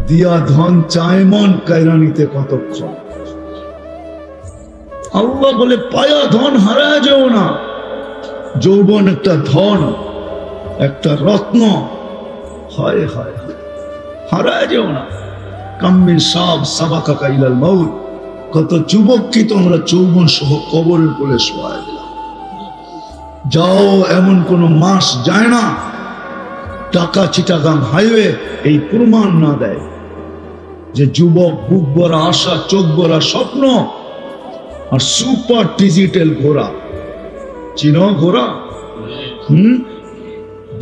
দিয়া ধন চায় মন, কায়রা নিতে কতক্ষণ। আল্লাহ বলে পায়া ধন হারায় যাও না। যৌবন একটা ধন, একটা রত্ন, হায় হায় হারায় যাও না। কাম্মিন সাব সাবাকা কাইলাল মাউত, কত যুবক কি তোমরা যৌবন সহ কবরের কোলে শোয়ায় দিলাম। যাও, এমন কোন মাস যায় না টাকা চিটাগাং হাইওয়ে এই প্রমাণ না দেয় যে যুবক বুক ভরা আশা, চোখ ভরা স্বপ্ন আর সুপার ডিজিটাল ঘোড়া। চিনো ঘোড়া?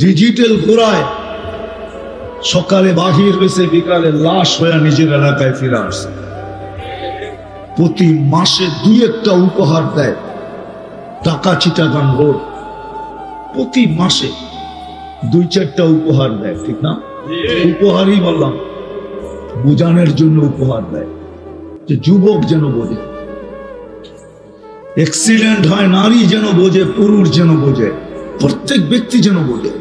ডিজিটাল ঘোড়ায় সকালে বাহির হয়েছে, বিকালে লাশ হয়ে নিজের এলাকায় ফিরে আসছে। প্রতি মাসে 2-1টা উপহার দেয় টাকা চিটাগাং রোড। প্রতি মাসে 2-4টা উপহার দেয়, ঠিক না? উপহারই বললাম, বুঝানোর জন্য উপহার দেয় যে যুবক যেন বোঝে। অ্যাক্সিডেন্ট হয়, নারী যেন বোঝে, পুরুষ যেন বোঝে, প্রত্যেক ব্যক্তি যেন বোঝে।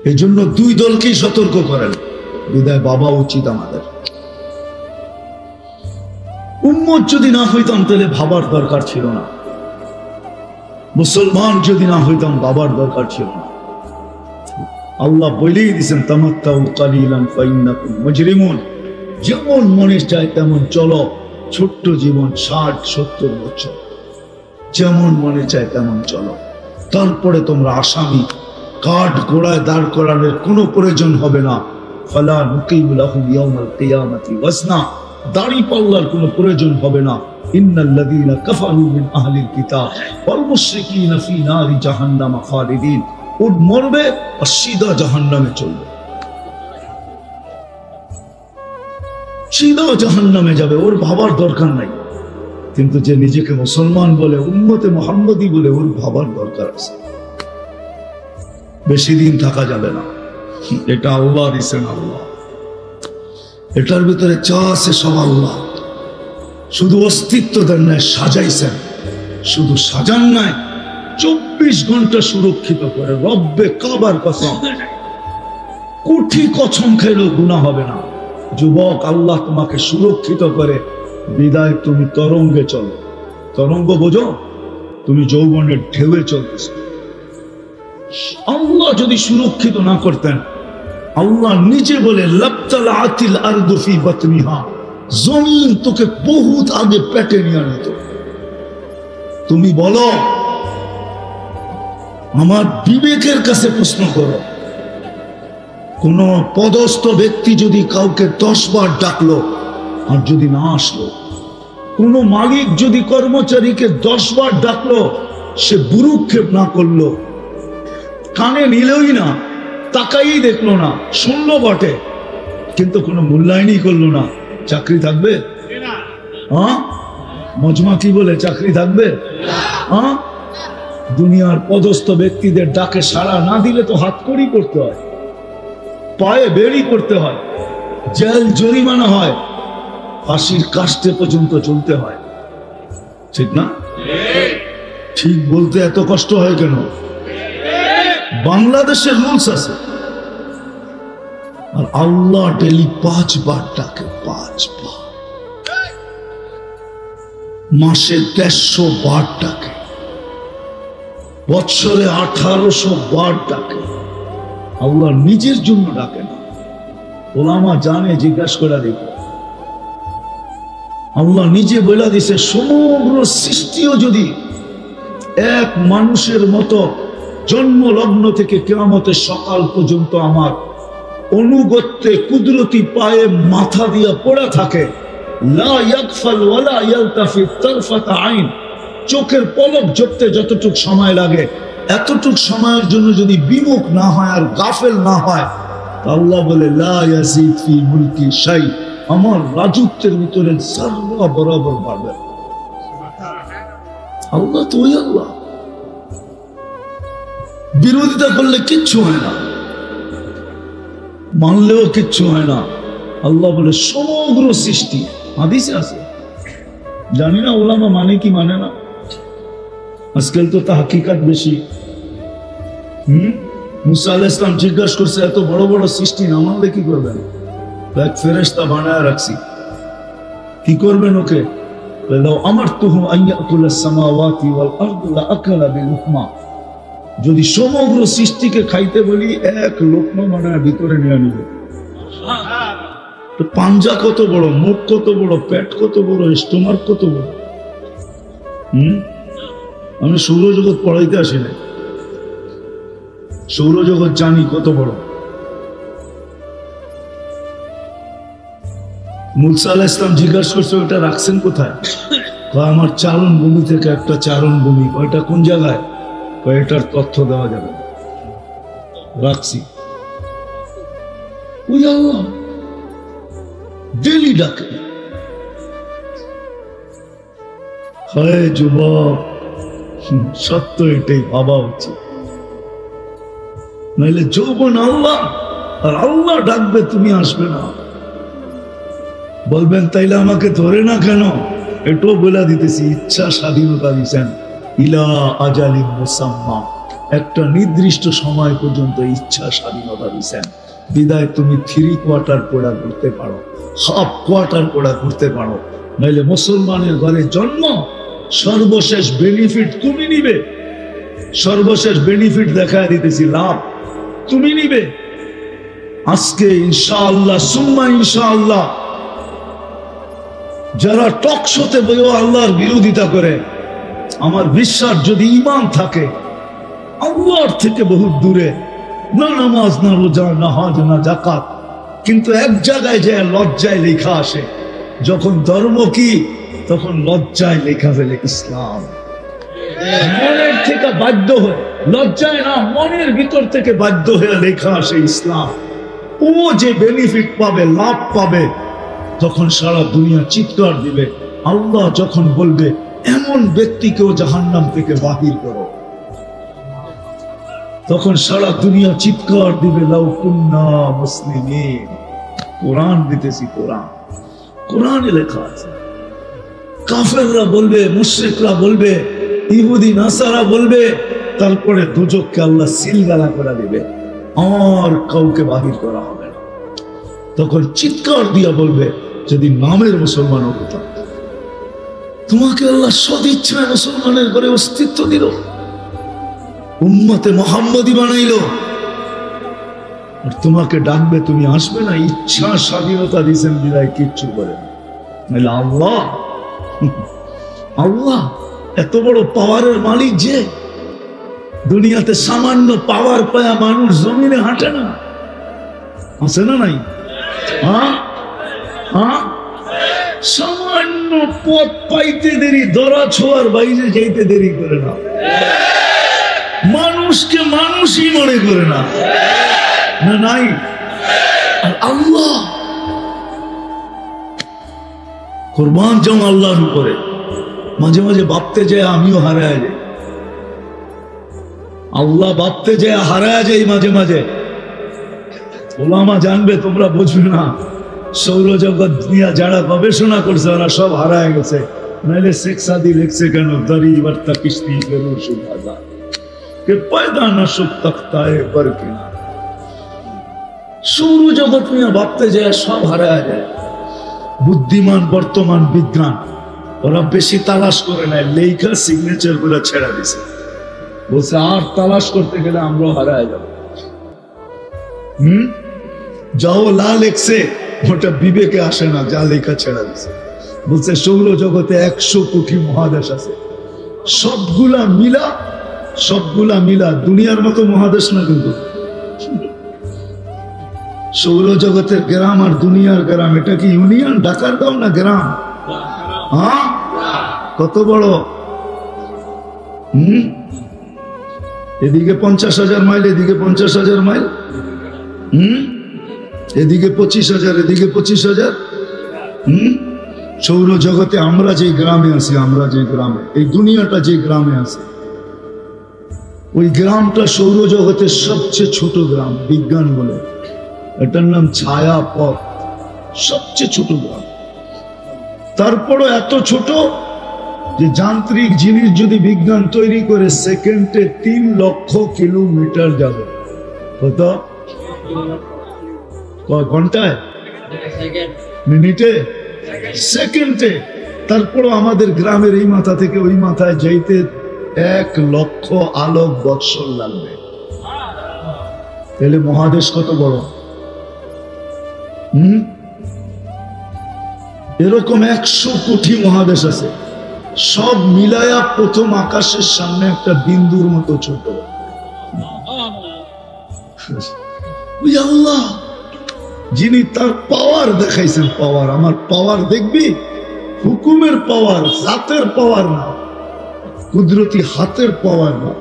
এই জন্য 2 দলকেই সতর্ক করেন। বিদায় বাবা উচিত আমাদের। উম্মত যদি না হইতাম তাহলে ভাবার দরকার ছিল না। মুসলমান যদি না হইতাম বাবার দরকার ছিল না। আল্লাহ বলেই দিয়েছেন তামাত্তাউ কালিলান ফাইন্নাকুম মুজরিমুন। যেমন মনে চায় তেমন চলো, ছোট্ট জীবন 60-70 বছর, যেমন মনে চায় তেমন চলো। তারপরে তোমরা আসামি, কাঠ গোড়ায় দাঁড় করানোর কোনো প্রয়োজন হবে না। ফালা নুকিমু লাহুম ইয়াউমাল কিয়ামাতি ওয়াজনা, দাড়ি পাল্লার কোনো প্রয়োজন হবে না। ইন্নাল্লাযীনা কাফারু মিন আহলিল কিতাব ওয়াল মুশরিকিনা ফী নারি জাহান্নাম খালিদিন। ওর মরবে আর সিধা জাহান্নামে চলবে, সিধা জাহান্নামে যাবে, ওর ভাবার দরকার নাই। কিন্তু যে নিজেকে মুসলমান বলে, উম্মতে মুহাম্মদী বলে, ওর ভাবার দরকার আছে। বেশি দিন থাকা যাবে না। এটা আল্লাহ দিছেন, আল্লাহ। এটার ভিতরে যা আছে সব আল্লাহ। শুধু অস্তিত্ব দেন নাই, সাজাইছেন। শুধু সাজান নাই, 24 ঘন্টা সুরক্ষিত করে। রব্বে কাবার কসম, কোটি কসম খেলেও গুনাহ হবে না। যুবক, আল্লাহ তোমাকে সুরক্ষিত করে, বিদায় তুমি তরঙ্গে চলো। তরঙ্গ বোঝো? তুমি যৌবনের ঢেউয়ে চলতেছ। আল্লাহ যদি সুরক্ষিত না করতেন, আল্লাহ নিজে বলে লাবতালাআতিল আরদু ফি বাতনিহা, জমিন তোকে বহুত আগে পেটে নিয়ে নিত। তুমি বলো, আমার বিবেকের কাছে প্রশ্ন করো, কোন পদস্থ ব্যক্তি যদি কাউকে 10 বার ডাকলো আর যদি না আসলো, কোন মালিক যদি কর্মচারীকে 10 বার ডাকলো, সে ভ্রুক্ষেপ না করলো, কানে নিলই না, তাকাই দেখলো না, শুনলো বটে, কিন্তু কোনো মূল্যায়নই করলো না, চাকরি থাকবে? হ্যাঁ, মজমা কি বলে, চাকরি থাকবে? হ্যাঁ, দুনিয়ার পদস্থ ব্যক্তিদের ডাকে সাড়া না দিলে তো হাত কড়ি করতে হয়, পায়ে বেড়ি করতে হয়, জেল জরিমানা হয়, ফাঁসির কাস্টে পর্যন্ত চলতে হয়, ঠিক না? ঠিক বলতে এত কষ্ট হয় কেন? বাংলাদেশের রুলস আছে। আর আল্লাহ ডেলি 5 বার ডাকে, 5 বার। মাসে 150 বার ডাকে, বৎসরে 1800 বার ডাকে। আল্লাহ নিজের জন্য ডাকে না। ওলামা জানে, জিজ্ঞাসা করে দেখো। আল্লাহ নিজে বলে দিছে, সমগ্র সৃষ্টিও যদি এক মানুষের মতো জন্ম লগ্ন থেকে কিয়ামতের সকাল পর্যন্ত আমার অনুগত্যে কুদরতি পায়ে মাথা দিয়ে পড়ে থাকে, লা ইয়াগফাল ওয়ালা ইয়ালতাফিত তারফাতা আইন, চোখের পলক ঝরতে যতটুক সময় লাগে, এতটুক সময়ের জন্য যদি বিমুখ না হয় আর গাফেল না হয়, আল্লাহ বলে লা ইয়াজিদ ফি মুলকি শাই, আমার রাজত্বের ভিতরে যারা বরাবর বাড়বে। আল্লাহ তো ওই আল্লাহ, বিরোধিতা করলে কিচ্ছু হয় না, মানলেও কিচ্ছু হয় না। আল্লাহ বলে সমগ্র সৃষ্টি, হাদিসে আছে, জানি না ওলামা মানে কি মানে না, আজকাল তো তাহকিকাত বেশি। মুসা আলাইহিস সালাম জিজ্ঞাসা করছে, এত বড় বড় সৃষ্টি না মানলে কি করবেন? এক ফেরেশতা বানায় রাখছি। কি করবেন ওকে? লাউ আমারতুহু আন ইয়াকুলাস সামাওয়াতি ওয়াল আরদু লাআকালা বিলুকমা, যদি সমগ্র সৃষ্টিকে খাইতে বলি এক লোকমা বানায় ভিতরে নিয়ে নিবে। তো পাঞ্জা কত বড়, মুখ কত বড়, পেট কত বড়, স্টোমাক কত বড়। আমি সৌরজগৎ পড়াইতে আসি না, সৌরজগৎ জানি কত বড়। মুসা আলাইহিস সালাম জিজ্ঞাসা করছে ওটা রাখছেন কোথায়? আমার চারণ ভূমি থেকে একটা চারণ ভূমি। ওইটা কোন জায়গায়? এটার তথ্য দেওয়া যাবে। রাখছি। ওই আল্লাহ ডেলি ডাকে। হয় যুবক, সত্য এটাই ভাবা উচিত, নাইলে যৌবন আল্লাহ, আর আল্লাহ ডাকবে তুমি আসবে না। বলবেন তাইলে আমাকে ধরে না কেন? এটাও বলে দিতেছি, ইচ্ছা স্বাধীনতা দিচ্ছেন ইলা আজালিন মুসাম্মা, একটা নির্দিষ্ট সময় পর্যন্ত ইচ্ছা স্বাধীনতা দিচ্ছেন। বিদায় তুমি 3 কোয়ার্টার পড়া করতে পারো, হাফ কোয়ার্টার পড়া করতে পারো, নাইলে মুসলমানের ঘরে জন্ম, সর্বশেষ বেনিফিট তুমি নিবে। সর্বশেষ বেনিফিট দেখা দিতেছি, লাভ তুমি নিবে। আজকে ইনশাআল্লাহ সুম্মা ইনশাআল্লাহ যারা টক শোতে বইও আল্লাহর বিরোধিতা করে, আমার বিশ্বাস যদি ঈমান থাকে আল্লাহর থেকে বহুত দূরে, না নামাজ, না রোজা, না হজ, না যাকাত, কিন্তু এক জায়গায় যে লজ্জায় লেখা আসে, যখন ধর্ম কি তখন লজ্জায় লেখা ফেলে ইসলাম। মনের থেকে বাধ্য হয়ে, লজ্জায় না, মনের ভিতর থেকে বাধ্য হয়ে লেখা আসে ইসলাম। ও যে বেনিফিট পাবে, লাভ পাবে, তখন সারা দুনিয়া চিৎকার দিবে। আল্লাহ যখন বলবে এমন ব্যক্তিকেও জাহান্নাম থেকে বাহির করো, তখন সারা দুনিয়া চিৎকার দিবে লাউ কুন্না মুসলিমিন। কোরআন দিতেছি, কোরআন, কোরআনে লেখা আছে। কাফেররা বলবে, মুশরিকরা বলবে, ইহুদি নাসারা বলবে, তারপরে দুজককে আল্লাহ সিলগালা করে দিবে, আর কাউকে বাহির করা হবে না। তখন চিৎকার দিয়া বলবে, যদি নামের মুসলমান হতাম, তোমাকে আল্লাহ সদিচ্ছায় মুসলমানের ঘরে অস্তিত্ব দিল, উম্মতে মুহাম্মদী বানাইল, আর তোমাকে ডাকবে, তুমি আসবে না। ইচ্ছা স্বাধীনতা দিয়েছেন বিদায় কিচ্ছু করে না। আল্লাহ, আল্লাহ এত বড় পাওয়ারের মালিক যে দুনিয়াতে সামান্য পাওয়ার পায়া মানুষ জমিনে হাঁটে না, আছে না নাই? সামান্য পথ পাইতে দেরি, দরা ছোঁয়ার বাইরে যাইতে দেরি করে না, মানুষকে মানুষই মনে করে না, না নাই? আর আল্লাহ কুরবান যাও আল্লাহর উপরে। মাঝে মাঝে ভাবতে যায় আমিও হারায় যাই, আল্লাহ ভাবতে যায় হারায় যাই মাঝে মাঝে। ওলামা জানবে, তোমরা বুঝবে না। সৌরজগৎ নিয়ে যারা গবেষণা করছে ওরা সব হারায় গেছে। নাইলে শেখ সাদি লিখছে কেন, দরি বর্তা কিস্তি ফেরু সুবাদা কে পয়দা না সুখ তখতায় পর কিনা। সৌরজগৎ নিয়ে ভাবতে যায় সব হারায় যায়। বুদ্ধিমান বর্তমান বিজ্ঞান ওরা বেশি তালাশ করে নাই, লেখা সিগনেচার গুলা ছেড়া দিছে, বলছে আর তালাশ করতে গেলে আমরাও হারায় যাব। যাও লা লেখছে ওটা বিবেকে আসে না, যা লেখা ছেড়া দিছে। বলছে সৌরজগতে 100 কোটি মহাদেশ আছে, সবগুলা মিলা দুনিয়ার মতো মহাদেশ না। কিন্তু সৌরজগতের গ্রাম আর দুনিয়ার গ্রাম, এটা কি ইউনিয়ন? ঢাকার গাঁও না গ্রাম? হ্যাঁ, কত বড়। এদিকে 50,000 মাইল, এদিকে 50,000 মাইল, এদিকে 25,000, এদিকে 25,000। সৌরজগতে আমরা যে গ্রামে আছি, আমরা যে গ্রামে, এই দুনিয়াটা যে গ্রামে আছে, ওই গ্রামটা সৌরজগতের সবচেয়ে ছোট গ্রাম। বিজ্ঞান বলে এটার নাম ছায়াপথ, সবচেয়ে ছোট গ্রাম। তারপরও এত ছোট যে যান্ত্রিক জিনিস যদি বিজ্ঞান তৈরি করে সেকেন্ডে 3 লক্ষ কিলোমিটার যাবে। কত? ঘন্টায় মিনিটে, সেকেন্ডে। তারপরও আমাদের গ্রামের এই মাথা থেকে ওই মাথায় যাইতে 1,00,000 আলোক বৎসর লাগবে। তাহলে মহাদেশ কত বড়? এরকম 100 কোটি মহাদেশ আছে, সব মিলায়া প্রথম আকাশের সামনে একটা বিন্দুর মতো ছোট। আল্লাহ যিনি তার পাওয়ার দেখাইছেন, পাওয়ার, আমার পাওয়ার দেখবি, হুকুমের পাওয়ার, জাতের পাওয়ার না, কুদরতি হাতের পাওয়ার না,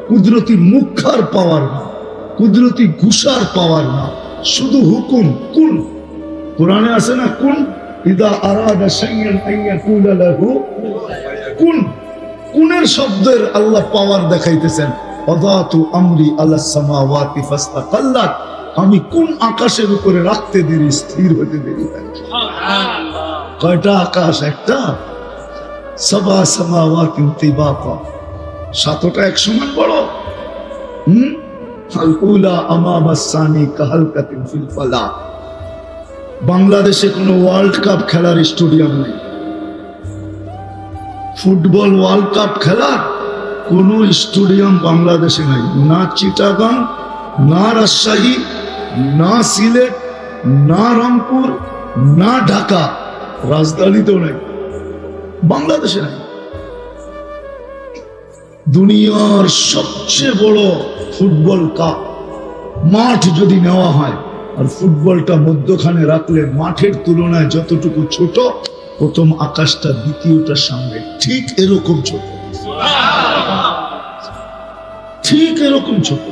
কুদরতি মুখার পাওয়ার না, কুদরতি ঘুষার পাওয়ার না, শুধু হুকুম। কুন, কোরআনে আছে না, কুন ইদা আরাদা শাইআন আইয়াকুলা লাহু কুন। কুনের শব্দের আল্লাহ পাওয়ার দেখাইতেছেন। ওয়াদাতু আমরি আলাস সামাওয়াতি ফাস্তাকাল্লাত, আমি কোন আকাশের উপরে রাখতে দেরি, স্থির হতে দেরি হয়। কয়টা আকাশ? একটা। সাবা সামাওয়াতিন তিবাকা, 7টা এক সমান বড়। আল উলা আমামাস সানি কাহালকাতিন ফিল ফালা। বাংলাদেশে কোনো ওয়ার্ল্ড কাপ খেলার স্টেডিয়াম নেই, ফুটবল ওয়ার্ল্ড কাপ খেলার কোন স্টেডিয়াম বাংলাদেশে নাই। না চিটাগাং, না রাজশাহী, না সিলেট, না রংপুর, না ঢাকা, রাজধানীতেও নাই, বাংলাদেশে নাই। দুনিয়ার সবচেয়ে বড় ফুটবল কাপ মাঠ যদি নেওয়া হয় আর ফুটবলটা মধ্যখানে রাখলে মাঠের তুলনায় যতটুকু ছোট, প্রথম আকাশটা দ্বিতীয়টার সামনে ঠিক এরকম ছোট, ঠিক এরকম ছোট।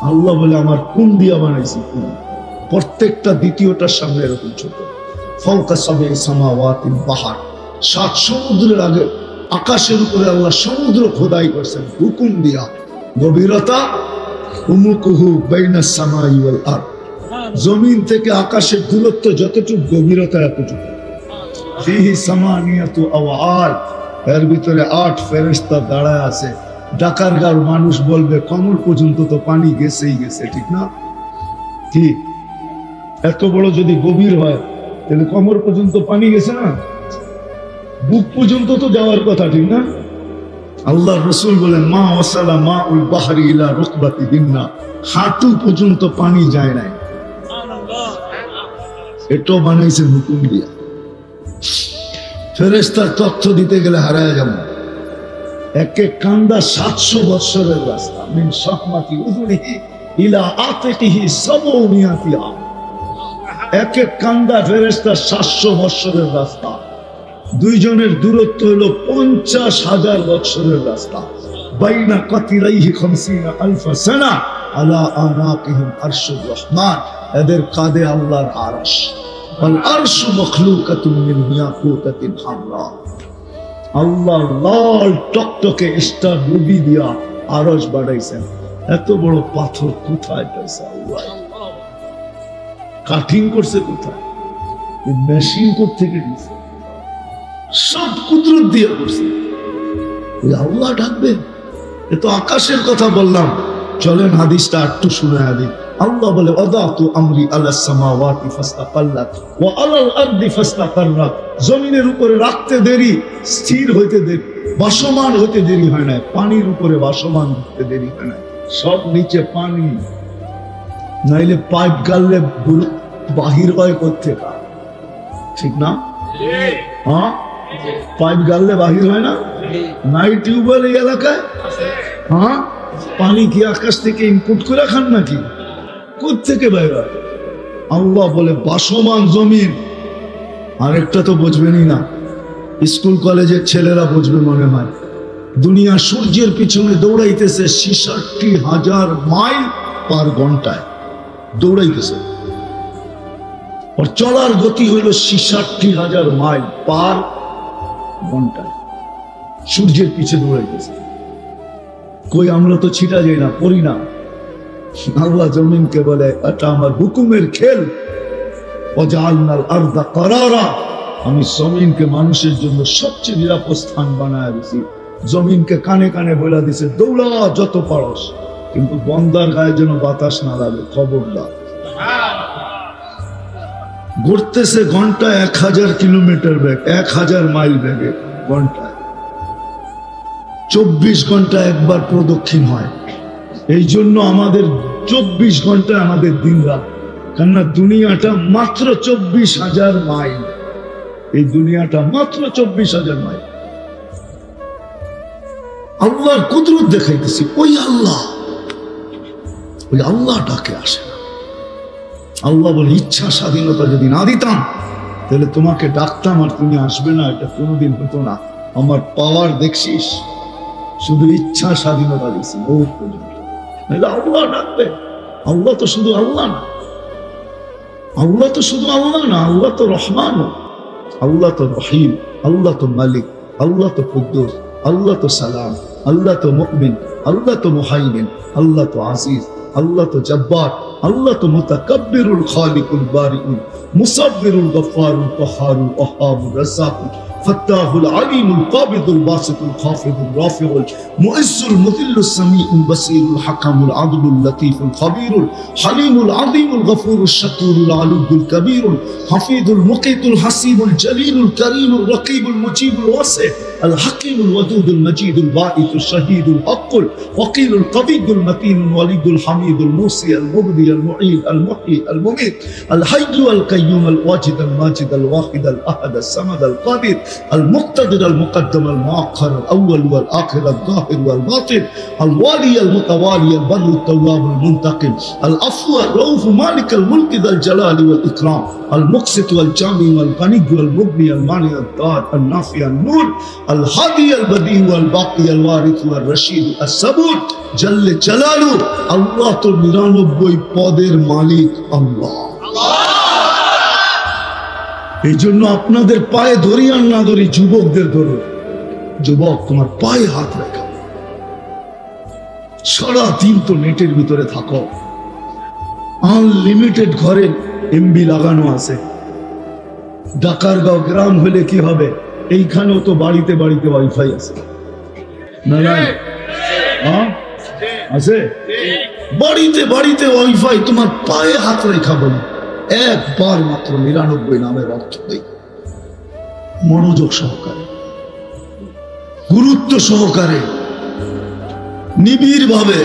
আল্লাহ বলে আমার কোন দিয়া বানাইছি, কোন প্রত্যেকটা দ্বিতীয়টার সামনে এরকম ছোট। ফাওকা সাবে সামাওয়াতিল বাহার, 7 সমুদ্রের আগে আকাশের উপরে আল্লাহ সমুদ্র খোদাই করছেন হুকুম দিয়া। গভীরতা উমুকুহু বাইনাস সামাই ওয়াল আরদ, জমিন থেকে আকাশের দূরত্ব যতটুকু, গভীরতা এতটুকু। ফিহি সামানিয়াতু আওয়াল, এর ভিতরে 8 ফেরেশতা দাঁড়ায় আছে। ডাকারগাঁর মানুষ বলবে কমর পর্যন্ত তো পানি গেছেই গেছে, ঠিক না? কি এত বড় যদি গভীর হয় তাহলে কমর পর্যন্ত পানি গেছে না? বুক পর্যন্ত তো যাওয়ার কথা, ঠিক না? আল্লাহ রসুল বলেন মা ওয়াসালা মা উল বাহরি ইলা রুকবাতিহিন্না, হাঁটু পর্যন্ত পানি যায় নাই। এটাও বানাইছেন হুকুম দিয়া। ফেরেশতার তথ্য দিতে গেলে হারায় যাব। এক এক কান্দা 700 বৎসরের রাস্তা। মিন শাহমাতি উযুনিহি ইলা আতিকিহি সাবউমিয়াতি আম, এক এক কান্দা ফেরেশতা 700 বৎসরের রাস্তা। দুইজনের দূরত্ব হলো 50,000 বৎসরের রাস্তা। বাইনা কাতিরাইহি 50,000 সানা আলা আনাকিহিম আরশুর রহমান, এদের কাঁধে আল্লাহর আরশ। ওয়াল আরশু মখলুকাতুন মিন ইয়াকুতাতিন হামরা, আল্লাহ লাল টকটকে স্টার রুবি দিয়া আরশ বানাইছেন। এত বড় পাথর কোথায় পাইছে আল্লাহ? কাটিং করছে কোথায়? মেশিন থেকে দিছে, সব কুদরত দিয়ে করছে। আল্লাহ ডাকবে, এ তো আকাশের কথা বললাম। চলেন হাদিসটা একটু শুনে দিই। আল্লাহ বলে ওয়াদাতু আমরি আলাস সামাওয়াতি ফাস্তাকাল্লাত ওয়া আলাল আরদি ফাস্তাকাররাত, জমিনের উপরে রাখতে দেরি, স্থির হইতে দেরি, ভাসমান হইতে দেরি হয় না। পানির উপরে ভাসমান হতে দেরি হয় না, সব নিচে পানি। নাইলে পাইপ গাললে বাহির হয় কোত্থেকে, ঠিক না? হ্যাঁ, পাইপ গাললে বাহির হয় না? নাই টিউবওয়েল এই এলাকায়? হ্যাঁ, পানি কি আকাশ থেকে ইনপুট করে খান নাকি? কোত্থেকে বাইর হয়? আল্লাহ বলে ভাসমান জমিন। আরেকটা তো বুঝবেনই না, স্কুল কলেজের ছেলেরা বুঝবে মনে হয়। দুনিয়া সূর্যের পিছনে দৌড়াইতেছে 66,000 মাইল পার ঘন্টায় দৌড়াইতেছে, আর চলার গতি হইল 66,000 মাইল পার ঘন্টায়। সূর্যের পিছে দৌড়াইতেছে। কই আমরা তো ছিটা যাই না, পড়ি না। আল্লাহ জমিনকে বলে এটা আমার হুকুমের খেল। ওয়াজআলনাল আরদা করারা, আমি জমিনকে মানুষের জন্য সবচেয়ে নিরাপদ স্থান বানায় দিছি। জমিনকে কানে কানে বলে দিছে দৌড়া যত পারস, কিন্তু বন্দার গায়ে যেন বাতাস না লাগে, খবরদার। ঘুরতেছে ঘন্টায় 1000 কিলোমিটার বেগ, 1000 মাইল বেগে ঘন্টায়। 24 ঘন্টা একবার প্রদক্ষিণ হয়। এই জন্য আমাদের 24 ঘন্টা আমাদের দিন রাত, কেননা দুনিয়াটা মাত্র 24,000 মাইল। এই দুনিয়াটা মাত্র 24,000 মাইল। আল্লাহর কুদরত দেখাইতেছি, ওই আল্লাহ ডাকে আসে না। আল্লাহ বলে ইচ্ছা স্বাধীনতা যদি না দিতাম তাহলে তোমাকে ডাকতাম আর তুমি আসবে না, এটা কোনোদিন হতো না। আমার পাওয়ার দেখছিস, শুধু ইচ্ছা স্বাধীনতা দিচ্ছি বহুত পর্যন্ত। আল্লাহ ডাকবে। আল্লাহ তো শুধু আল্লাহ না, আল্লাহ তো শুধু আল্লাহ না, আল্লাহ তো রহমান, আল্লাহ তো রহিম, আল্লাহ তো মালিক, আল্লাহ তো কুদ্দুস, আল্লাহ তো সালাম, আল্লাহ তো মুমিন, আল্লাহ তো মুহাইমিন, আল্লাহ তো আজিজ, আল্লাহ তো জব্বার, আল্লাহ তো মুতাকাব্বিরুল খালিকুল বারিউল মুসাব্বিরুল গফফারুল কহারুল ওয়াহাবুর রাজ্জাকুল ফাত্তাহুল আলিমুল কাবিদুল বাসিতুল খাফিদুল রাফিউল মুইজ্জুল মুযিল্লুস সামিউল বাসীরুল হাকামুল আদলুল লতীফুল খবীরুল হালিমুল আযীমুল গফুরুশ শাকুরুল আলিয়ুল কবীরুল হাফিজুল মুকিতুল হাসিবুল জলিলুল করিমুল রকিবুল মুজিবুল ওয়াসি আল হাকিমুল ওয়াদুদুল মজিদুল বাঈসুশ শাহীদুল হকুল ওয়াকিলুল কবিয়ুল মতিনুল ওয়ালিদুল হামিদুল মুসি আল মুবদি আল মুঈদ আল মুহয়ি আল মুমীত আল হাইয়্যু আল কাইয়্যুম আল ওয়াজিদ আল মাজিদ আল ওয়াহিদ আল আহাদ আল সামাদ আল কাদির المقتدر المقدم المؤخر الأول والآخر الظاهر والباطن الوالي المتوالي البر التواب المنتقم العفو الرؤوف مالك الملك ذا الجلال والإكرام المقسط والجامع والغني والمغني المانع الضار النافع النور الهادي البديع والباقي الوارث والرشيد الصبور جل جلاله الله তো 99 পদের মালিক আল্লাহ। এই জন্য আপনাদের পায়ে ধরি আর না ধরি, যুবকদের ধরো। যুবক, তোমার পায়ে হাত রাখা, সারাদিন তো নেটের ভিতরে থাকো, আনলিমিটেড ঘরে এমবি লাগানো আছে। ডাকারগাঁও গ্রাম হলে কি হবে, এইখানেও তো বাড়িতে বাড়িতে ওয়াইফাই আছে না? নাই আছে? বাড়িতে বাড়িতে ওয়াইফাই। তোমার পায়ে হাত রেখা বলি একবার মাত্র 99 নামের অর্থ দেই, মনোযোগ সহকারে, গুরুত্ব সহকারে, নিবিড় ভাবে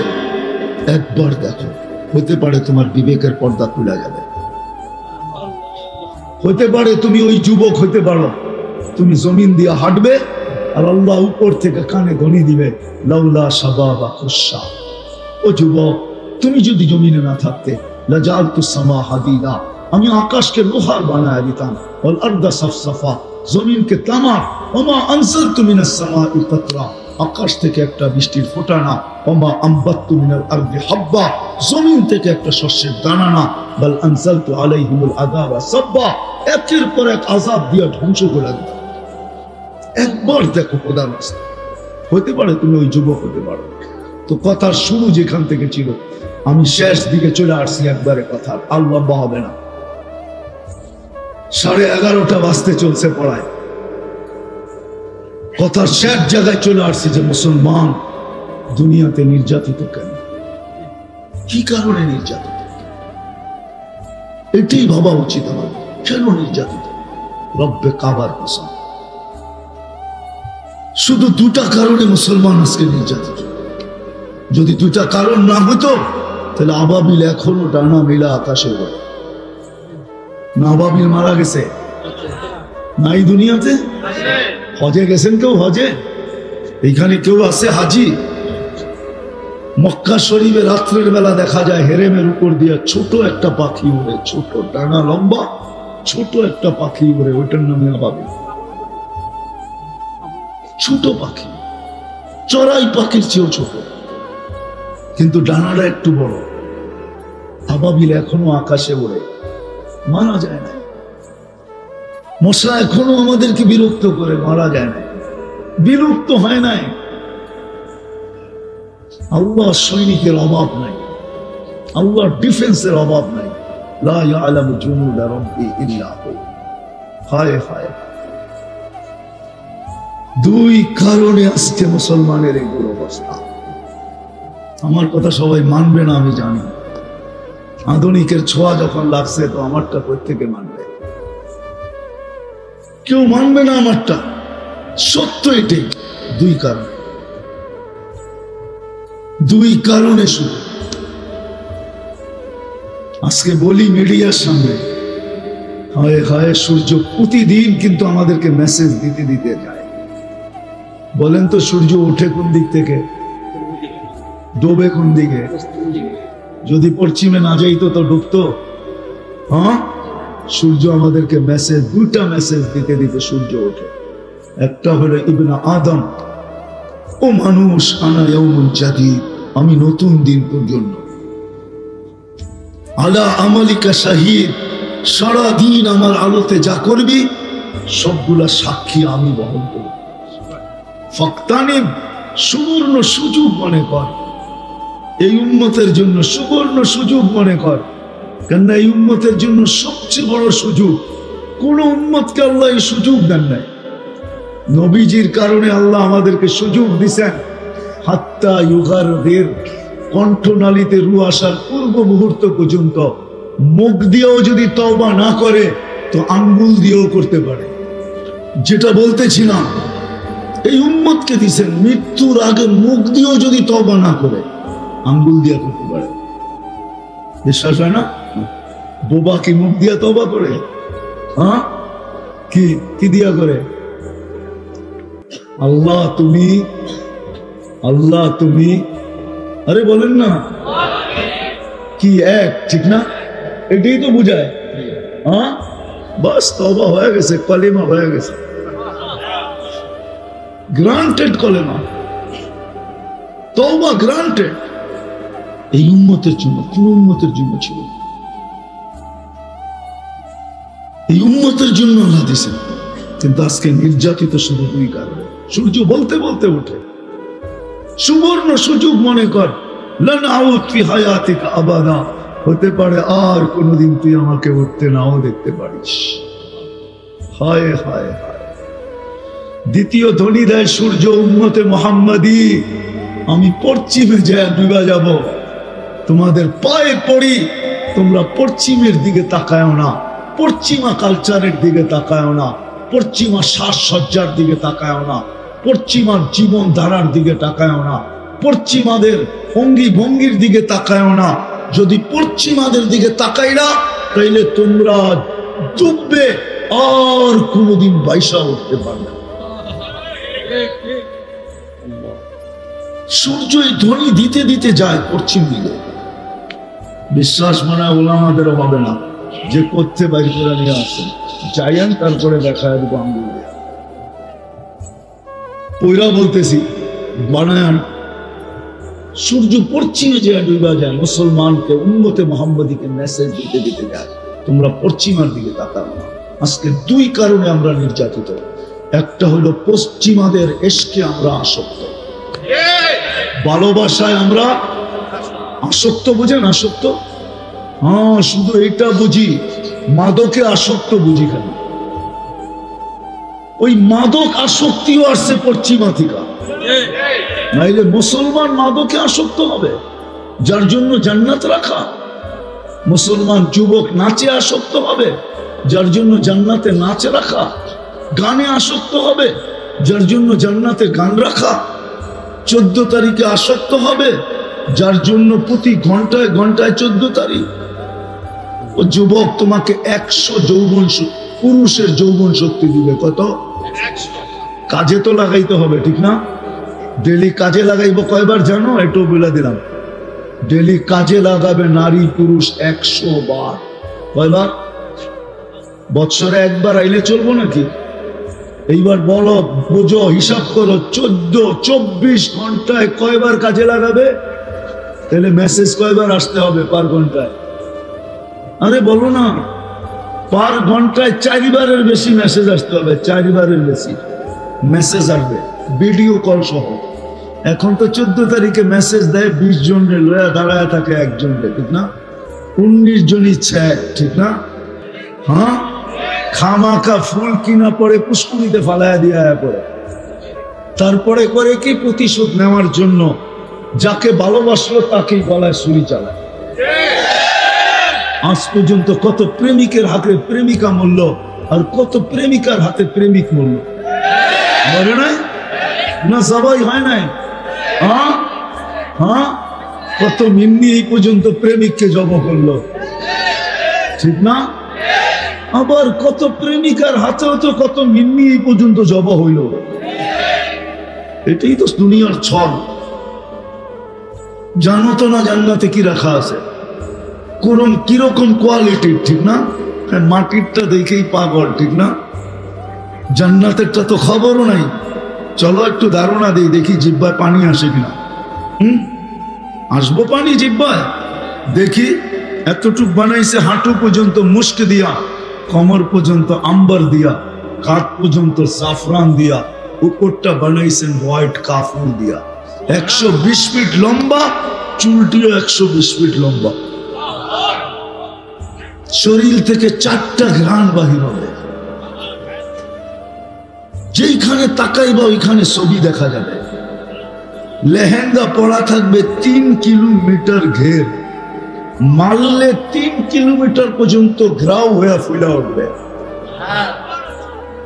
একবার দেখো। হতে পারে তোমার বিবেকের পর্দা খুলে যাবে। হতে পারে তুমি ওই যুবক হতে পারো, তুমি জমিন দিয়ে হাঁটবে আর আল্লাহ উপর থেকে কানে ধ্বনি দিবে, লাউলা শাবাবা খুশা। ও যুবক, তুমি যদি জমিনে না থাকতে, লাজালতু সামা হাদিদা, আমি আকাশকে লোহার বানায় দিতাম, ওয়াল আরদা সাফসাফা, জমিনকে তামা, ওমা আনসালতু মিনাস সামাই কাতরা, আকাশ থেকে একটা বৃষ্টির ফোঁটা না, ওমা আম্বাততু মিনাল আরদি হাব্বা, জমিন থেকে একটা শস্যের দানা না, বাল আনসালতু আলাইহিমুল আযাবা সাব্বা, একের পর এক আযাব দিয়ে ধ্বংস করে দিতাম। একবার দেখো খোদার রাস্তা। হতে পারে তুমি ওই যুবক হতে পারো। তো কথার শুরু যেখান থেকে ছিল, আমি শেষ দিকে চলে আসছি একবারে। কথা আর লম্বা হবে না, 11:30 বাজতে চলছে পড়ায়। কথার শেষ জায়গায় চলে আসছি যে মুসলমান দুনিয়াতে নির্যাতিত কেন, কি কারণে নির্যাতিত, এটাই ভাবা উচিত আমার। কেন নির্যাতিত? রব্বে কাবার কসম, শুধু দুটা কারণে মুসলমান আজকে নির্যাতিত। যদি দুটা কারণ না হতো তাহলে আবাবিল এখনো ডানা মেলা আকাশে ওড়ে। না আবাবিল মারা গেছে? নাই দুনিয়াতে? হজে গেছেন কেউ? হজে এইখানে কেউ আছে হাজি? মক্কা শরীফে রাত্রের বেলা দেখা যায় হেরেমের উপর দিয়ে ছোট একটা পাখি উড়ে, ছোট ডানা লম্বা ছোট একটা পাখি উড়ে, ওইটার নামে আবাবিল। ছোট পাখি, চড়াই পাখির চেয়েও ছোট, কিন্তু ডানাটা একটু বড়। আবাবিল এখনো আকাশে ওড়ে, মারা যায় না। মশা এখনো আমাদেরকে বিরক্ত করে, মারা যায় না, বিরক্ত হয় নাই। আল্লাহ সৈনিকের অভাব নাই, আল্লাহর ডিফেন্সের অভাব নাই। লা ইয়ালামু জুনুদা রাব্বি ইল্লা হু। হায় হায়, দুই কারণে আজকে মুসলমানের এই দুরবস্থা। আমার কথা সবাই মানবে না আমি জানি, আধুনিকের ছোঁয়া যখন লাগছে তো আমারটা প্রত্যেকে মানবে। কেউ মানবে না আমারটা, সত্য এটাই। দুই কারণে শুধু আজকে বলি মিডিয়ার সামনে, হায় হায় সূর্য প্রতিদিন কিন্তু আমাদেরকে মেসেজ দিতে দিতে যায়। বলেন তো সূর্য ওঠে কোন দিক থেকে, ডোবে কোন দিকে? যদি পশ্চিমে না যাইতো তো ডুবতো। হ্যাঁ, সূর্য আমাদেরকে মেসেজ, দুইটা মেসেজ দিতে দিতে সূর্য ওঠে। একটা হলো ইবনে আদম, ও মানুষ, আনা ইয়াউমুন জাদীদ, আমি নতুন দিন তোর জন্য। আলা আমালিকা শাহিদ, সারা দিন আমার আলোতে যা করবি সবগুলা সাক্ষী আমি বহন করব। ফাক্তানিম, সুবর্ণ সুযোগ মনে কর, এই উম্মতের জন্য সুবর্ণ সুযোগ মনে কর। কেননা এই উম্মতের জন্য সবচেয়ে বড় সুযোগ। কোন উম্মতকে আল্লাহ এই সুযোগ দেন নাই, নবীজির কারণে আল্লাহ আমাদেরকে সুযোগ দিছেন। হাত্তা ইউগারদের কণ্ঠনালীতে রু আসার পূর্ব মুহূর্ত পর্যন্ত মুখ দিয়েও যদি তওবা না করে তো আঙ্গুল দিয়েও করতে পারে। যেটা বলতেছিলাম, এই উম্মতকে দিছেন মৃত্যুর আগে মুখ দিয়েও যদি তওবা না করে আঙ্গুল দিয়ে করতে পারে। বিশ্বাস হয় না? বোবা কি মুখ দিয়া তওবা করে? হ্যাঁ, কি দিয়া করে? আল্লাহ তুমি, আরে বলেন না কি এক, ঠিক না? এটাই তো বুঝায়। হ্যাঁ, বাস তওবা হয়ে গেছে, কলেমা হয়ে গেছে, গ্রান্টেড কলেমা, তওবা গ্রান্টেড। এই উম্মতের জন্য, কোন উম্মতের জন্য ছিল, এই উম্মতের জন্য আল্লাহ দিয়েছেন। কিন্তু আজকে নির্যাতিত শুধু দুই কারণে। সূর্য বলতে বলতে ওঠে, সুবর্ণ সুযোগ মনে কর, লান আউদ ফি হায়াতিকা আবাদা, হতে পারে আর কোনদিন তুই আমাকে উঠতে নাও দেখতে পারিস। হায় হায় হায়। দ্বিতীয় ধ্বনি দেয় সূর্য উম্মতে মুহাম্মাদি, আমি পশ্চিমে যায় ডুবা যাব, তোমাদের পায়ে পড়ি, তোমরা পশ্চিমের দিকে তাকায়ও না, পশ্চিমা কালচারের দিকে তাকায়ও না, পশ্চিমা সাজসজ্জার দিকে তাকায়ও না, পশ্চিমার জীবন ধারার দিকে তাকায়ও না, পশ্চিমাদের অঙ্গি ভঙ্গির দিকে তাকায়ও না। যদি পশ্চিমাদের দিকে তাকাই না তাইলে তোমরা ডুববে, আর কোনোদিন বাইসা উঠতে পারবে। সূর্য এই ধ্বনি দিতে দিতে যায় পশ্চিম দিকে। বিশ্বাস মানে ওলামাদের হবে না যে করতে বাইর করে নিয়ে আসেন, যাইয়েন তারপরে দেখা দেবো আঙ্গুল দিয়ে। পয়রা বলতেছি বানায়ান, সূর্য পশ্চিমে যে ডুবা যায়, মুসলমানকে উম্মতে মুহাম্মাদিকে মেসেজ দিতে দিতে যায়, তোমরা পশ্চিমার দিকে তাকাও না। আজকে দুই কারণে আমরা নির্যাতিত। একটা হলো পশ্চিমাদের এশকে আমরা আসক্ত, ভালোবাসায় আমরা আসক্ত। বুঝেন আসক্ত? হ্যাঁ, শুধু এটা বুঝি, মাদকে আসক্ত বুঝি কেন? ওই মাদক আসক্তিও আসছে পশ্চিমা থেকে, নাইলে মুসলমান মাদকে আসক্ত হবে, যার জন্য জান্নাত রাখা। মুসলমান যুবক নাচে আসক্ত হবে, যার জন্য জান্নাতে নাচ রাখা। গানে আসক্ত হবে, যার জন্য জান্নাতে গান রাখা। 14 তারিখে আসক্ত হবে, যার জন্য প্রতি ঘন্টায় ঘন্টায় 14 তারিখ। ও যুবক, তোমাকে 100 যৌবন পুরুষের যৌবন শক্তি দিবে। কত? কাজে তো লাগাইতে হবে, ঠিক না? ডেলি কাজে লাগাইবো কয়বার জানো? এটাও বলে দিলাম, ডেলি কাজে লাগাবে নারী পুরুষ 100 বার। কয়বার? বৎসরে একবার আইলে চলবো নাকি? এইবার বলো, বুঝো, হিসাব করো, 24 ঘন্টায় কয়বার কাজে লাগাবে? তাহলে মেসেজ কয়বার আসতে হবে পার ঘন্টায়? আরে বলো না, পার ঘন্টায় 4 বারের বেশি মেসেজ আসতে হবে, 4 বারের বেশি মেসেজ আসবে, ভিডিও কল সহ। এখন তো 14 তারিখে মেসেজ দেয় 20 জন লয়া দাঁড়ায় থাকে একজন, ঠিক না? 19 জন ইচ্ছা, ঠিক না? হ্যাঁ, খামাখা ফুল কিনা পরে পুষ্কুনিতে ফালায়া দিয়া পড়ে, তারপরে করে কি প্রতিশোধ নেওয়ার জন্য যাকে ভালোবাসলো তাকেই গলায় ছুরি চালায়। আজ পর্যন্ত কত প্রেমিকের হাতে প্রেমিকা মরল, আর কত প্রেমিকার হাতে প্রেমিক মরল, মরে নাই না? সবাই হয় নাই? হ্যাঁ হ্যাঁ, কত মিন্নি এই পর্যন্ত প্রেমিককে জব করলো, ঠিক না? আবার কত প্রেমিকার হাতেও তো কত মিন্নি এই পর্যন্ত জব হইল। এটাই তো দুনিয়ার ছল। জানো তো না জান্নাতে কি রাখা আছে, কিরকম কোয়ালিটির, ঠিক না? মাটিরটা দেখেই পাগল, ঠিক না? জান্নাতেরটা তো খবরও নাই। চলো একটু ধারণা দিই, দেখি জিব্বায় পানি আসে কিনা। আসবো পানি জিব্বায়? দেখি। এতটুক বানাইছে হাঁটু পর্যন্ত মুস্ক দিয়া, কমর পর্যন্ত আম্বার দিয়া, কাঁধ পর্যন্ত জাফরান দিয়া, উপরটা বানাইছেন হোয়াইট কাফুর দিয়া। 120 ফিট লম্বা, চুলটিও 120 ফিট লম্বা। শরীর থেকে 4টা ঘ্রাণ বাহির হবে। যেখানে তাকাইবা ওইখানে ছবি দেখা যাবে। লেহেঙ্গা পরা থাকবে 3 কিলোমিটার ঘের, মারলে 3 কিলোমিটার পর্যন্ত ঘ্রাও হয়ে ফুলা উঠবে।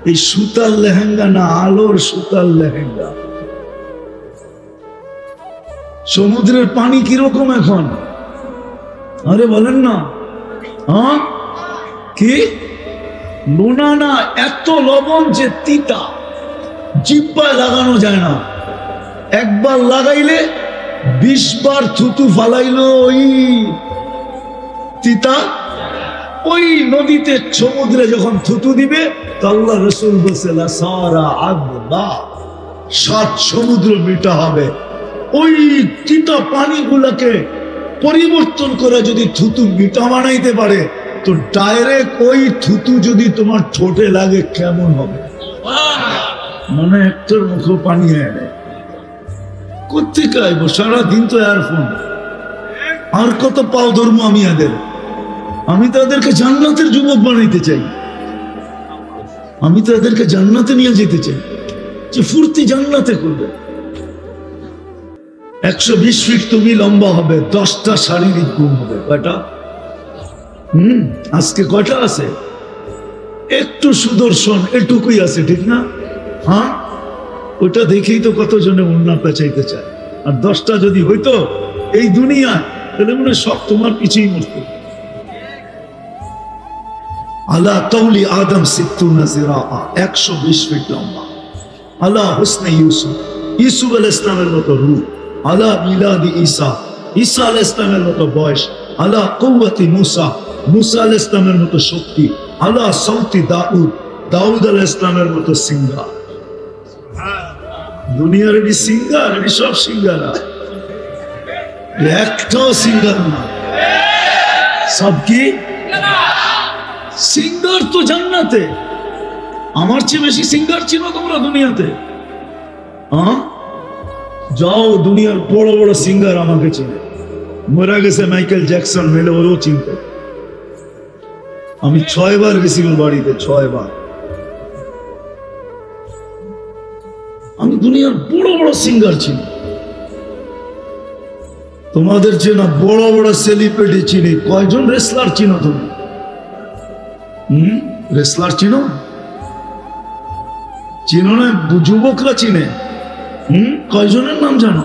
এই সুতার লেহেঙ্গা না, আলোর সুতার লেহেঙ্গা। সমুদ্রের পানি কিরকম এখন? আরে বলেন না। হ্যাঁ, কি লোনা না, এত লবণ যে তিতা, জিহ্বায় লাগানো যায় না। একবার লাগাইলে 20 বার থুতু ফালাইলো ওই তিতা। ওই নদীতে সমুদ্রে যখন থুতু দিবে, তো আল্লাহ রাসূল বলছে সারা আদবা, 7 সমুদ্র মিটা হবে। ওই তিতা পানিগুলাকে পরিবর্তন করে যদি থুতু মিঠা বানাইতে পারে, তো ডাইরেক্ট ওই থুতু যদি তোমার ঠোঁটে লাগে কেমন হবে? মনে একটার মুখ পানি এনে কোথেকে আইবো? সারাদিন তো এয়ারফোন, আর কত পাও ধর্ম আমি এদের। আমি তো এদেরকে জান্নাতের যুবক বানাইতে চাই, আমি তো এদেরকে জান্নাতে নিয়ে যেতে চাই, যে ফুর্তি জান্নাতে করবে। 120 ফিট তুমি লম্বা হবে, 10টা শারীরিক গুণ হবে। কয়টা? আজকে কয়টা আছে? একটু সুদর্শন এটুকুই আছে, ঠিক না? হ্যাঁ, ওটা দেখেই তো কতজনে উন্না পেঁচাইতে চায়। আর 10টা যদি হইতো এই দুনিয়ায়, তাহলে মনে সব তোমার পিছিয়ে মরত। আলা তাওলি আদম 60 জিরাআ, 120 ফিট লম্বা। আলা হুসনে ইউসুফ, ইউসুফ আলাইহিস সালামের মতো রূপ। আলা মিলাদি ঈসা, ঈসা আলাইহিস সালামের মতো বয়স। আলা কুওয়াতি মুসা, মুসা আলাইহিস সালামের মতো শক্তি। আলা সাউতি দাউদ, দাউদ আলাইহিস সালামের মতো সিঙ্গার। দুনিয়ার এটি সিঙ্গার, এটি সব সিঙ্গারা, একটাও সিঙ্গার না। সব কি সিঙ্গার? তো জান্নাতে আমার চেয়ে বেশি সিঙ্গার ছিল তোমরা দুনিয়াতে। হ্যাঁ, যাও দুনিয়ার বড় বড় সিঙ্গার আমাকে চিনে। মরা গেছে মাইকেল জ্যাকসন, মেলে ওরও চিনত। আমি 6 বার গেছি ওর বাড়িতে, 6 বার। আমি দুনিয়ার বড় বড় সিঙ্গার চিনি। তোমাদের চেনা বড় বড় সেলিব্রিটি চিনি। কয়জন রেসলার চিনো তুমি? রেসলার চিনো? চিনো না? যুবকরা চিনে। কয়জনের নাম জানো?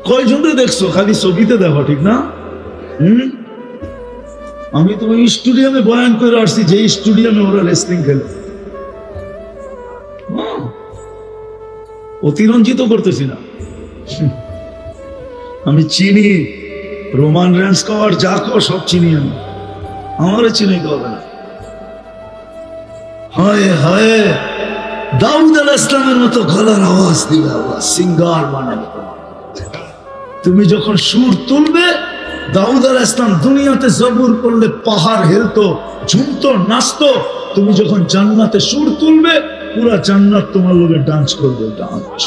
কয়জনকে দেখছো? খালি ছবিতে দেখো, ঠিক না? আমি তো ওই স্টেডিয়ামে বয়ান করে আসছি, যে স্টেডিয়ামে ওরা রেসলিং খেলে। অতিরঞ্জিত করতেছি না, আমি চিনি। রোমান রেন্স কার যা কর সব চিনি আমি, আমারে চিনাইতে হবে না। হায় হায়, দাউদ আলাইহিস সালামের মতো গলার আওয়াজ দিবে আল্লাহ, সিঙ্গার বানাবে। তুমি যখন সুর তুলবে, দাউদ আলাইহিস সালাম দুনিয়াতে জবুর করলে পাহাড় হেলতো, ঝুমতো, নাচতো। তুমি যখন জান্নাতে সুর তুলবে, পুরা জান্নাত তোমার লোকে ডান্স করবে। ডান্স,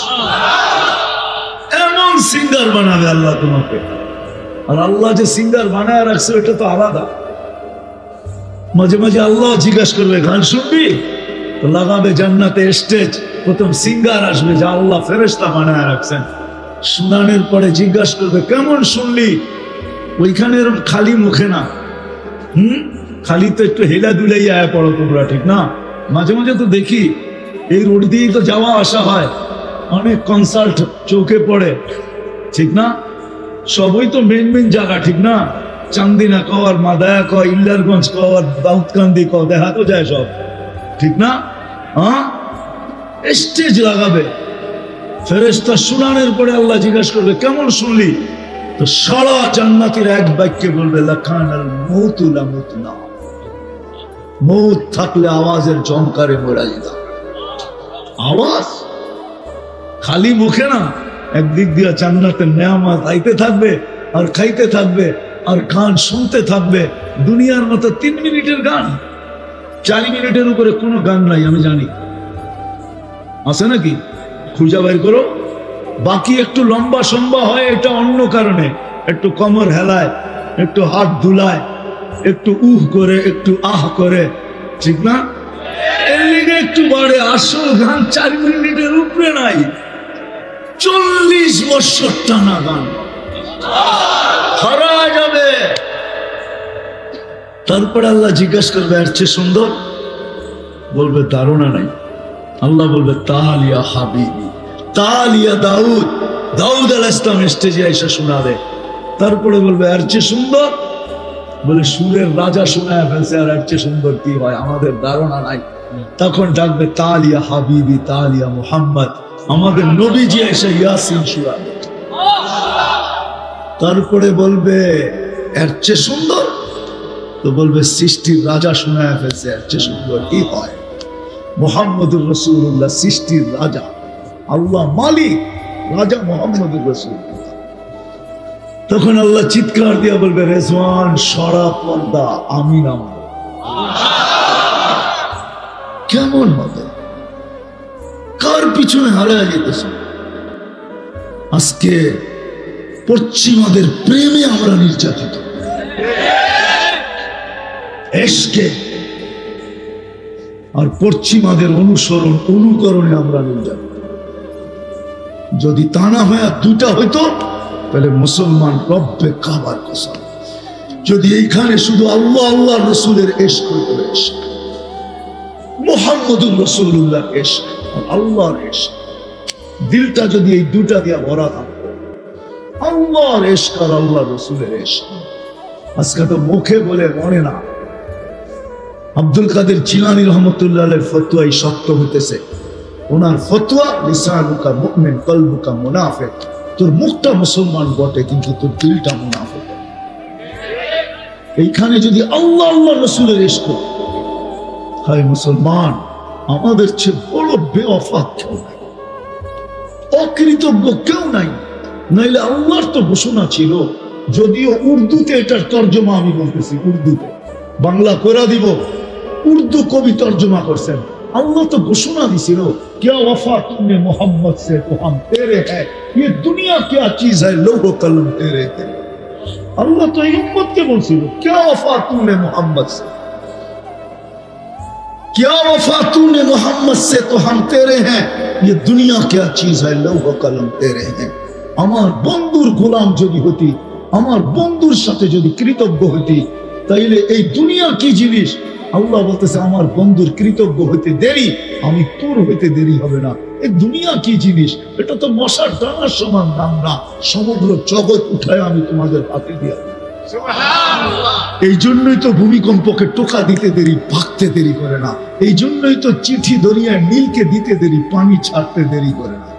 এমন সিঙ্গার বানাবে আল্লাহ তোমাকে। আর আল্লাহ যে সিঙ্গার বানায় রাখছে এটা তো আলাদা। মাঝে মাঝে আল্লাহ জিজ্ঞাসা করবে, গান শুনবি? তো লাগাবে জান্নাতে স্টেজ, প্রথম সিঙ্গার আসবে, যা আল্লাহ ফেরেশতা বানায় রাখছেন। শুনানোর পরে জিজ্ঞাসা করবে, কেমন শুনলি? ওইখানে এরকম খালি মুখে না, খালি তো একটু হেলা দুলাই আয়া পড়ো তোমরা, ঠিক না? মাঝে মাঝে তো দেখি এই রোড দিয়েই তো যাওয়া আসা হয়, অনেক কনসার্ট চোখে পড়ে, ঠিক না? সবই তো মেন মেন জায়গা, ঠিক না? চান্দিনা কর, মাদায়া কর, ইল্লারগঞ্জ কর, দাউদকান্দি কর, দেখা তো যায় সব, ঠিক না? হ্যাঁ, স্টেজ লাগাবে, ফেরেশতা শুনানোর পরে আল্লাহ জিজ্ঞাসা করবে কেমন শুনলি? তো সারা জান্নাতের এক বাক্যে বলবে লাকানাল মউতু লামুতনা, মউত থাকলে আওয়াজের জমকারে মরা যেতাম। আওয়াজ খালি মুখে না, একদিক দিয়ে জান্নাতের নেয়ামত আইতে থাকবে আর খাইতে থাকবে আর গান শুনতে থাকবে। দুনিয়ার মতো 3 মিনিটের গান, 4 মিনিটের উপরে কোনো গান নাই, আমি জানি আছে নাকি? খুঁজা বের করো। বাকি একটু লম্বা সম্বা হয়, এটা অন্য কারণে, একটু কমর হেলায়, একটু হাত ধুলায়, একটু উহ করে, একটু আহ করে, ঠিক না? এর লিগে একটু বাড়ে। আসল গান 4 মিনিটের উপরে নাই, 40 বছর টানা গান হারা যাবে। তারপরে আল্লাহ জিজ্ঞাসা করবে এর চেয়ে সুন্দর? বলবে ধারণা নাই। আল্লাহ বলবে তালিয়া হাবিবি, তালিয়া দাউদ, দাউদ আলাইহিস সালাম স্টেজে এসে শোনাবে। তারপরে বলবে এর চেয়ে সুন্দর? বলে সুরের রাজা শোনায় ফেলছে, আর এর চেয়ে সুন্দর কি হয় আমাদের ধারণা নাই। তখন ডাকবে তালিয়া হাবিবি, তালিয়া মুহাম্মদ, আমাদের নবীজি এসে ইয়াসিন শোনাবে। তারপরে বলবে এর চেয়ে সুন্দর? তো বলবে সৃষ্টির রাজা শোনায় ফেলছে, এর চেয়ে সুন্দর কি হয়? মুহাম্মদুর রাসূলুল্লাহ সৃষ্টির রাজা, আল্লাহ মালিক, রাজা মুহাম্মদুর রাসূলুল্লাহ। তখন আল্লাহ চিৎকার দিয়ে বলবে রেজওয়ান সরা পর্দা, আমি নাম। কেমন হবে? কার পিছনে হারিয়ে যেতেছে? আজকে পশ্চিমাদের প্রেমে আমরা নির্যাতিত, এশকে আর পশ্চিমাদের অনুসরণ অনুকরণে আমরা নির্যাতিত। যদি তা না হয় দুটা হইতো, তাহলে মুসলমান রব্বে কাবার কসম, যদি এইখানে শুধু আল্লাহ আল্লাহ রসুলের এশক হইতো, এশক মুহাম্মদুর রাসূলুল্লাহ এশক আর আল্লাহর এশক, দিলটা যদি এই দুটা দিয়ে ভরা থাকতো, আল্লাহর এশক আর আল্লাহ রসুলের এশক। আজকে তো মুখে বলে মনে না। আব্দুল কাদের জিলানী রহমতুল্লাহ আলাইহির ফতোয়াই সত্য হইতেছে। ওনার ফতোয়া লিসানুকা মুমিন কলবুকা মুনাফিক, তোর মুখটা মুসলমান বটে কিন্তু তোর দিলটা মুনাফিক। এইখানে যদি আল্লাহ আল্লাহ রসুলের ইশক, হায় মুসলমান, আমাদের চেয়ে বড় বেওয়াফা কেউ নাই, অকৃতজ্ঞ কেউ নাই। নাইলে আল্লাহর তো ঘোষণা ছিল, যদিও উর্দুতে এটার তর্জমা আমি বলতেছি, উর্দুতে, বাংলা করে দিব, উর্দু কবি তর্জমা করছেন। আল্লাহ তো ঘোষণা দিছিল, क्या वफा तुमने मोहम्मद से तो हम तेरे हैं, ये दुनिया क्या चीज है लोगो कलम तेरे तेरे। अल्लाह तो उम्मत के बोलছিল, क्या वफा तुमने मोहम्मद से, क्या वफा तुमने मोहम्मद से तो हम तेरे हैं, ये दुनिया क्या चीज है लोगो कलम तेरे हैं। আমার বন্ধুর গোলাম যদি হতি, আমার বন্ধুর সাথে যদি কৃতজ্ঞ হতি, তাইলে এই দুনিয়া কি জিনিস? আল্লাহ বলতেছে আমার বন্ধুর কৃতজ্ঞ হইতে দেরি, আমি তোর হইতে দেরি হবে না। এই দুনিয়া কি জিনিস? এটা তো মশার ডানার সমান দাম না, সমগ্র জগৎ উঠায় আমি তোমাদের হাতে দিয়া। এই জন্যই তো ভূমিকম্পকে টোকা দিতে দেরি, ভাগতে দেরি করে না। এই জন্যই তো চিঠি দরিয়ায় নীলকে দিতে দেরি, পানি ছাড়তে দেরি করে না।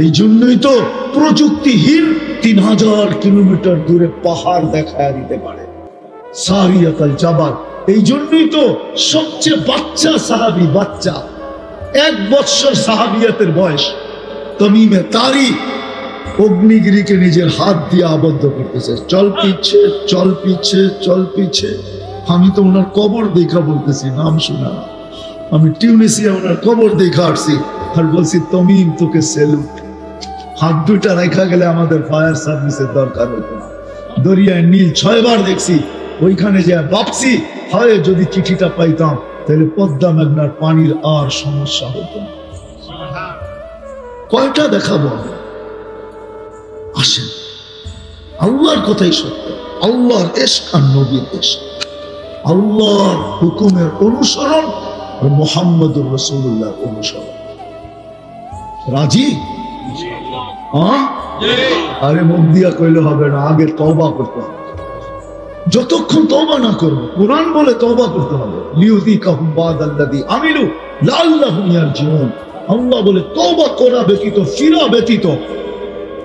এই জন্যই তো প্রযুক্তিহীন 3000 কিলোমিটার দূরে পাহাড় দেখা দিতে পারে, সারিয়াতুল জাবাল। এই জন্যই তো সবচেয়ে বাচ্চা সাহাবী, বাচ্চা 1 বছর সাহাবিয়াতের বয়স, তমিমে তারি অগ্নিগিরিকে নিজের হাত দিয়ে আবদ্ধ করতেছে, চল পিছে চল পিছে চল পিছে। আমি তো ওনার কবর দেখা বলতেছি, নাম শোনা না। আমি টিউনিসিয়া ওনার কবর দেখা আসছি, আর বলছি তমিম তোকে সেলুট। হাত দুটা রেখা গেলে আমাদের ফায়ার সার্ভিসের দরকার হতো না। দরিয়ায় নীল 6 বার দেখছি, ওইখানে যে ভাবছি হয় যদি চিঠিটা পাইতাম তাহলে পদ্মা মেঘনার পানির আর সমস্যা হতো না। কয়টা দেখাবো? আসেন, আল্লাহর কথাই সত্য, আল্লাহর ইশক আর নবীর ইশক। আল্লাহর হুকুমের অনুসরণ আর মুহাম্মদুর রাসূলুল্লাহ অনুসরণ। রাজি? আরে মুখ দিয়া কইলে হবে না, আগে তওবা করতে হবে। যতক্ষণ তওবা না করবো, কুরআন বলে তওবা করতে হবে। লিউযিকাহুম বাদাল্লাযী আমিলু লাআল্লাহুম ইয়ারজিউন। আল্লাহ বলে তওবা করা ব্যতীত, ফিরা ব্যতীত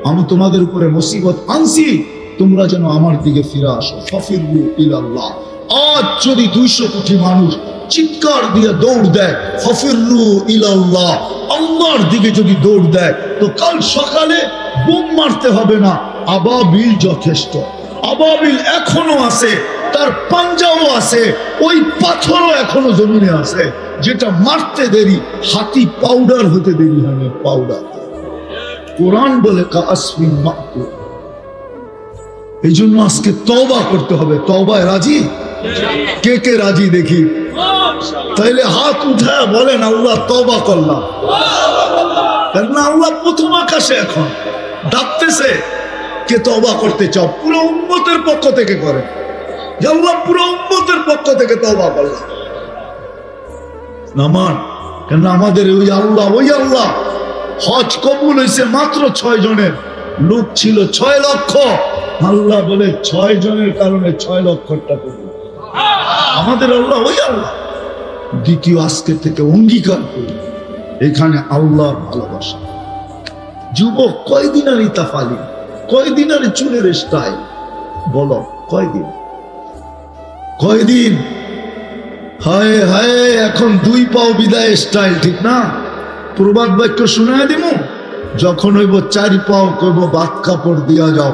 আমি তোমাদের উপরে মুসিবত আনছি, তোমরা যেন আমার দিকে ফিরে আসো। ফাফিরু ইলাল্লাহ। আজ যদি 200 কোটি মানুষ চিৎকার দিয়ে দৌড় দেয় ফাফিরু ইলাল্লাহ, আল্লাহর দিকে যদি দৌড় দেয়, তো কাল সকালে বোম মারতে হবে না, আবাবিল যথেষ্ট। আবাবিল এখনো আছে, তার পাঞ্জাও আছে, ওই পাথরও এখনো জমিনে আছে, যেটা মারতে দেরি, হাতি পাউডার হতে দেরি হয় না, পাউডার। কোরআন বলে কাসফিন মাকতুব। এই জন্য আজকে তওবা করতে হবে। তওবায় রাজি? কে কে রাজি দেখি? তাইলে হাত উঠায় বলেন আল্লাহ তওবা করলাম। না, আল্লাহ প্রথম আকাশে এখন ডাকতেছে, কে তওবা করতে চাও? পুরো উম্মতের পক্ষ থেকে করে। আল্লাহ পুরো উম্মতের পক্ষ থেকে তওবা করলাম। নামান কেন আমাদের ওই আল্লাহ হজ কবুল হয়েছে মাত্র 6 জনের, লোক ছিল 6 লক্ষ। আল্লাহ বলে 6 জনের কারণে 6 লক্ষটা কবুল। আমাদের আল্লাহ ওই আল্লাহ। দ্বিতীয়, আজকে থেকে অঙ্গীকার করি এখানে আল্লাহর ভালোবাসা। যুবক, কয়দিন আর ইতাফালি, কয়দিন আর চুলের স্টাইল, বলো কয়দিন? কয়দিন? হায় হায়, এখন 2 পাও বিদায় স্টাইল, ঠিক না? প্রবাদ বাক্য শুনায় দিব। যখন হইব 4 পাও কইব বাত কাপড় দিয়া যাও,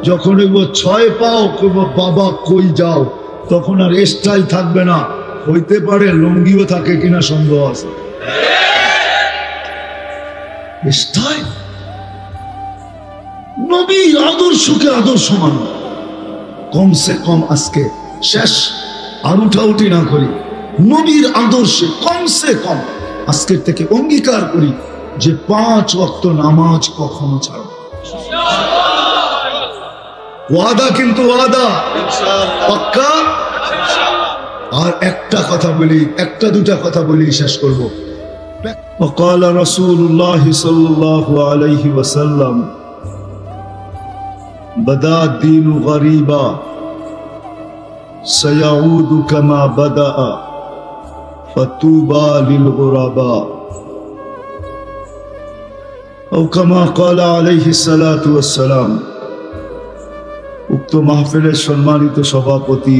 যখন হইব 6 পাও কইব বাবা কই যাও। তখন আর স্টাইল থাকবে না, হইতে পারে লুঙ্গিও থাকে কিনা সন্দেহ আছে। স্টাইল নবীর আদর্শকে আদর্শ মানো। কমসে কম আজকে শেষ, আর উঠাউঠি না করি, নবীর আদর্শে কমসে কম আজকের থেকে অঙ্গীকার করি যে 5 ওয়াক্ত নামাজ কখনো ছাড়ব। ওয়াদা, কিন্তু ওয়াদা পাক্কা। আর একটা কথা বলি, একটা দুটা কথা বলি শেষ করব। وقال رسول الله صلى الله عليه وسلم بدا الدين غريبا سيعود كما بدأ فطوبى للغرباء أو كما قال عليه الصلاة والسلام। উক্ত মাহফিলের সম্মানিত সভাপতি,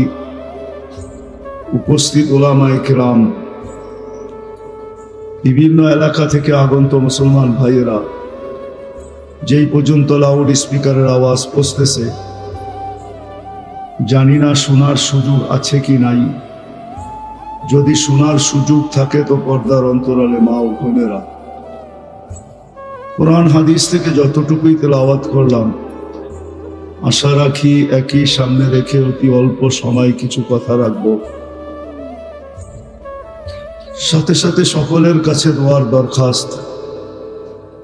উপস্থিত ওলামায়ে কেরাম, বিভিন্ন এলাকা থেকে আগত মুসলমান ভাইয়েরা, যেই পর্যন্ত লাউড স্পিকারের আওয়াজ পৌঁছতেছে, জানি না শোনার সুযোগ আছে কি নাই। যদি শোনার সুযোগ থাকে তো পর্দার অন্তরালে মা ও বোনেরা, কোরআন হাদিস থেকে যতটুকুই তেলাওয়াত করলাম, আশা রাখি একই সামনে রেখে অতি অল্প সময় কিছু কথা রাখবো। সাথে সাথে সকলের কাছে দোয়ার দরখাস্ত,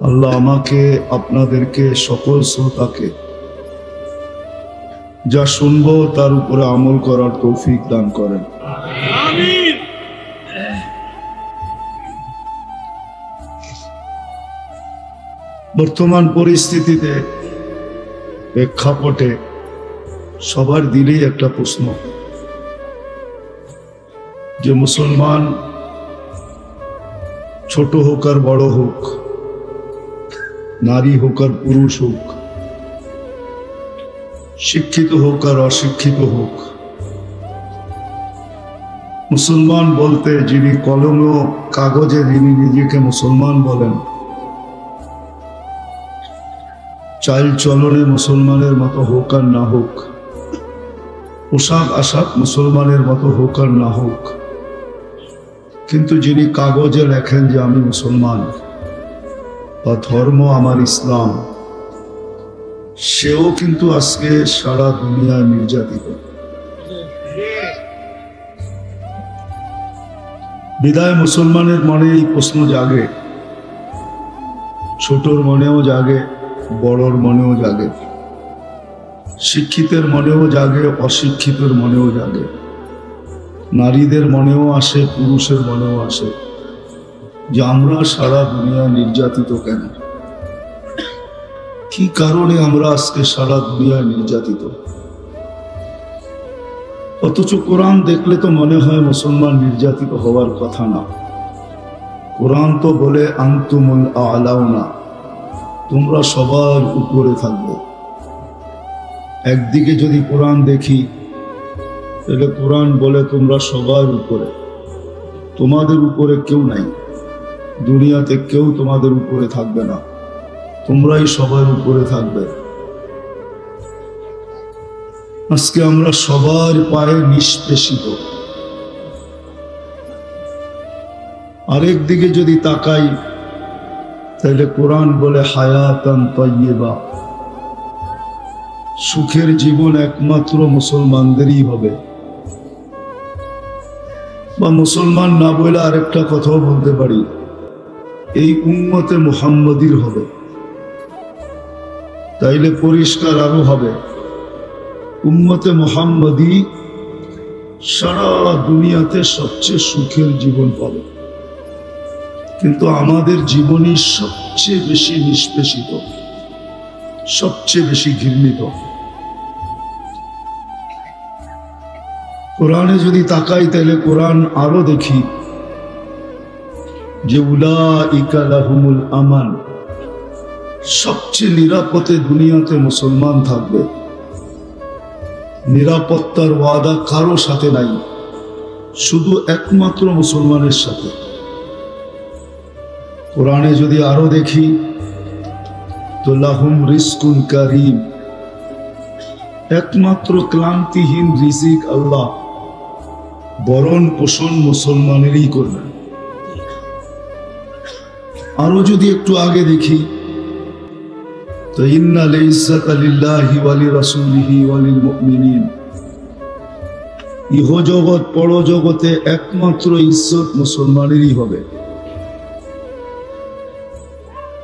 আল্লাহ আমাকে, আপনাদেরকে, সকল শ্রোতাকে যা শুনবো তার উপরে আমল করার তৌফিক দান করেন। আমিন। বর্তমান পরিস্থিতিতে, প্রেক্ষাপটে সবার দিলেই একটা প্রশ্ন যে মুসলমান ছোট হোক আর বড় হোক, নারী হোক আর পুরুষ হোক, শিক্ষিত হোক আর অশিক্ষিত হোক, মুসলমান বলতে যিনি কলম ও কাগজে যিনি নিজেকে মুসলমান বলেন, চাল চলনে মুসলমানের মতো হোক আর না হোক, পোশাক আশাক মুসলমানের মতো হোক আর না হোক, কিন্তু যিনি কাগজে লেখেন যে আমি মুসলমান বা ধর্ম আমার ইসলাম, সেও কিন্তু আজকে সারা দুনিয়ায় নির্যাতিত। বিদায় মুসলমানের মনে এই প্রশ্ন জাগে, ছোটর মনেও জাগে, বড়র মনেও জাগে, শিক্ষিতের মনেও জাগে, অশিক্ষিতের মনেও জাগে। নারীদের মনেও আসে, পুরুষের মনেও আসে যে আমরা সারা দুনিয়া নির্যাতিত কেন, কি কারণে আমরা আজকে সারা দুনিয়ায় নির্যাতিত। অথচ কোরআন দেখলে তো মনে হয় মুসলমান নির্যাতিত হওয়ার কথা না। কোরআন তো বলে আনতুমুল আলাউনা, তোমরা সবার উপরে থাকবে। একদিকে যদি কোরআন দেখি তাহলে কোরআন বলে তোমরা সবার উপরে, তোমাদের উপরে কেউ নাই, দুনিয়াতে কেউ তোমাদের উপরে থাকবে না, তোমরাই সবার উপরে থাকবে। আজকে আমরা সবার পায়ে নিষ্পেষিত। আরেক দিকে যদি তাকাই তাহলে কোরআন বলে হায়াতান তাইয়্যিবা, সুখের জীবন একমাত্র মুসলমানদেরই হবে। বা মুসলমান না বলে আরেকটা কথাও বলতে পারি, এই উম্মতে মুহাম্মদীর হবে। তাইলে পরিষ্কার আরো হবে, উম্মতে মুহাম্মদী সারা দুনিয়াতে সবচেয়ে সুখের জীবন পাবে। কিন্তু আমাদের জীবনই সবচেয়ে বেশি নিষ্পেষিত, সবচেয়ে বেশি ঘৃণিত। কোরআনে যদি তাকাই তাহলে কোরআন আরো দেখি যে উলাইকা লাহুমুল আমান, সবচেয়ে নিরাপদে দুনিয়াতে মুসলমান থাকবে। নিরাপত্তার ওয়াদা কারো সাথে নাই, শুধু একমাত্র মুসলমানের সাথে। কোরআনে যদি আরো দেখি তো লাহুম রিজকুন কারীম, একমাত্র ক্লান্তিহীন রিজিক আল্লাহ বরণ পোষণ মুসলমানেরই করবেন। আরো যদি একটু আগে দেখি তো ইন্নাল ইজ্জাতা লিল্লাহি ওয়া লিরাসূলিহি ওয়া লিল মুমিনিন, ইহজগৎ পরজগতে একমাত্র ইজ্জত মুসলমানেরই হবে।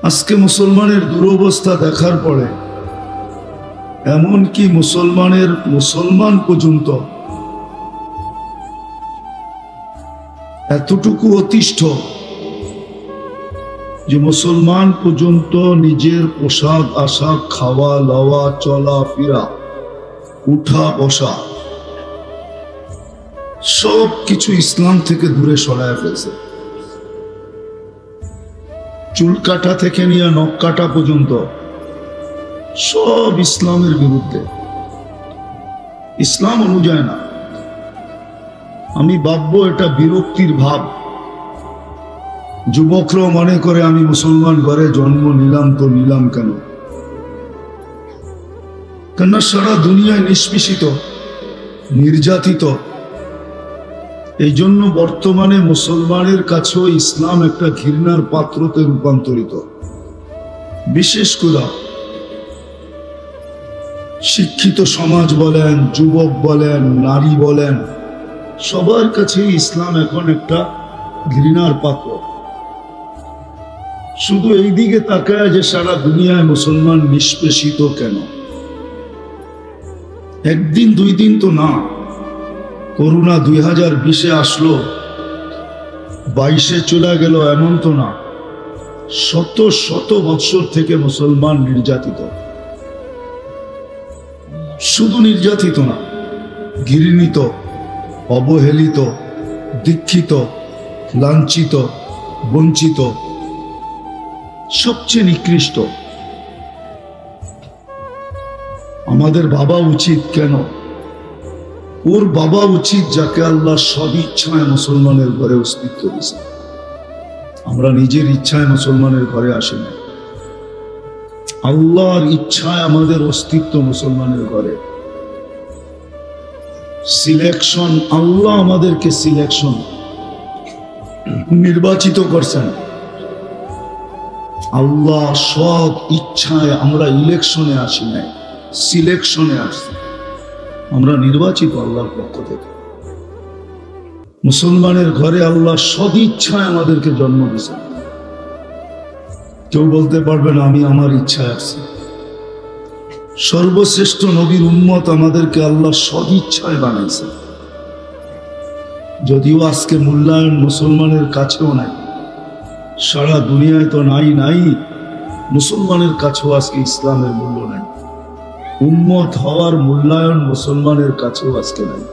আজকে মুসলমানের দুরবস্থা দেখার পরে এমনকি মুসলমান পর্যন্ত এতটুকু অতিষ্ঠ যে মুসলমান পর্যন্ত নিজের পোশাক আশাক, খাওয়া লওয়া, চলা ফিরা, উঠা বসা সব কিছু ইসলাম থেকে দূরে সরায় ফেলছে। চুল কাটা থেকে নিয়ে নখ কাটা পর্যন্ত সব ইসলামের বিরুদ্ধে, ইসলাম অনুযায়ী না। আমি ভাববো এটা বিরক্তির ভাব। যুবকরাও মনে করে আমি মুসলমান ঘরে জন্ম নিলাম তো নিলাম কেন? কেননা সারা দুনিয়ায় নিষ্পেষিত, নির্যাতিত। এই জন্য বর্তমানে মুসলমানের কাছেও ইসলাম একটা ঘৃণার পাত্রতে রূপান্তরিত। বিশেষ করে শিক্ষিত সমাজ বলেন, যুবক বলেন, নারী বলেন, সবার কাছে ইসলাম এখন একটা ঘৃণার পাত্র। শুধু এই দিকে তাকায় যে সারা দুনিয়ায় মুসলমান নিষ্পেষিত কেন। একদিন দুই দিন তো না, করোনা 2020-এ আসলো, 22-এ চলে গেল, এমন তো না। শত শত বৎসর থেকে মুসলমান নির্যাতিত। শুধু নির্যাতিত না, ঘৃণিত, অবহেলিত, দীক্ষিত, লাঞ্ছিত, বঞ্চিত, সবচেয়ে নিকৃষ্ট। আমাদের ভাবা উচিত, কেন ওর বাবা উচিত যাকে আল্লাহ সদিচ্ছায় মুসলমানের ঘরে অস্তিত্ব দিয়েছে। আমরা নিজের ইচ্ছায় মুসলমানের ঘরে আসি না, আল্লাহর ইচ্ছায় আমাদের অস্তিত্ব মুসলমানের ঘরে। সিলেকশন, আল্লাহ আমাদেরকে সিলেকশন নির্বাচিত করছেন। আল্লাহ সৎ ইচ্ছায়, আমরা ইলেকশনে আসি নাই, সিলেকশনে আসছি। আমরা নির্বাচিত আল্লাহর পক্ষ থেকে। মুসলমানের ঘরে আল্লাহ সদিচ্ছায় আমাদেরকে জন্ম দিয়েছেন। কেউ বলতে পারবে না আমি আমার ইচ্ছায় আসছি। সর্বশ্রেষ্ঠ নবীর উম্মত আমাদেরকে আল্লাহ সদিচ্ছায় বানাইছে। যদিও আজকে মূল্যায়ন মুসলমানের কাছেও নাই, সারা দুনিয়ায় তো নাই, মুসলমানের কাছেও আজকে ইসলামের মূল্য নাই। উম্মত হওয়ার মূল্যায়ন মুসলমানের কাছেও আজকে নাই।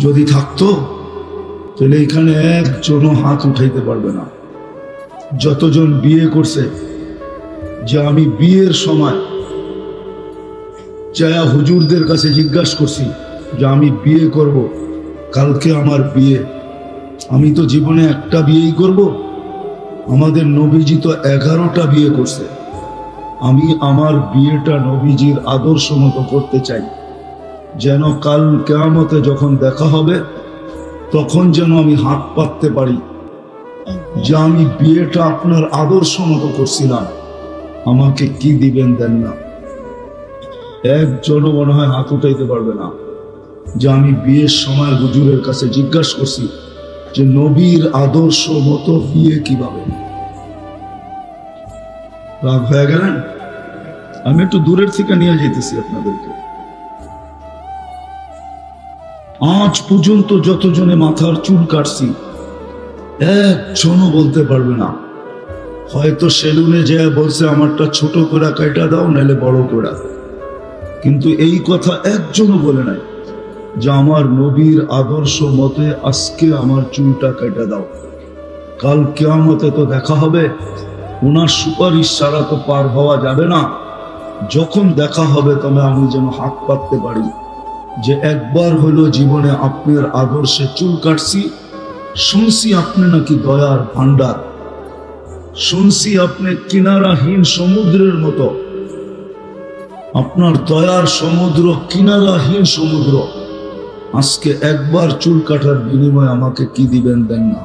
যদি থাকতো তাহলে এখানে একজনও হাত উঠাইতে পারবে না। যতজন বিয়ে করছে, যে আমি বিয়ের সময় চায়া হুজুরদের কাছে জিজ্ঞাসা করছি যে আমি বিয়ে করব, কালকে আমার বিয়ে, আমি তো জীবনে একটা বিয়েই করব। আমাদের নবীজি তো 11টা বিয়ে করছে। আমি আমার বিয়েটা নবীজির আদর্শ মতো করতে চাই, যেন কাল কিয়ামতে যখন দেখা হবে তখন যেন আমি হাত পাততে পারি যে আমি বিয়েটা আপনার আদর্শ মতো করছিলাম, আমাকে কি দিবেন দেন না। একজনও মনে হয় হাত উঠাইতে পারবে না যে আমি বিয়ের সময় হুজুরের কাছে জিজ্ঞাসা করছি যে নবীর আদর্শ মতো বিয়ে কিভাবে। রাগ হয়ে গেলেন? আমি একটু দূরের থেকে নিয়ে যেতেছি আপনাদেরকে। আজ পর্যন্ত যতজনে মাথার চুল কাটছি একজনও বলতে পারবে না, হয়তো সেলুনে যে বলছে আমারটা ছোট করে কাটা দাও নাহলে বড় করে, কিন্তু এই কথা একজনও বলে নাই যে আমার নবীর আদর্শ মতে আজকে আমার চুলটা কেটে দাও। কাল কিয়ামতে তো দেখা হবে, ওনার সুপারিশ ছাড়া তো পার হওয়া যাবে না। যখন দেখা হবে তবে আমি যেন হাত পাততে পারি যে একবার হলো জীবনে আপনার আদর্শে চুল কাটছি, শুনছি আপনি নাকি দয়ার ভান্ডার, শুনছি আপনি কিনারাহীন সমুদ্রের মতো, আপনার দয়ার সমুদ্র কিনারাহীন সমুদ্র। আজকে একবার চুল কাটার বিনিময়ে আমাকে কি দিবেন দেন না।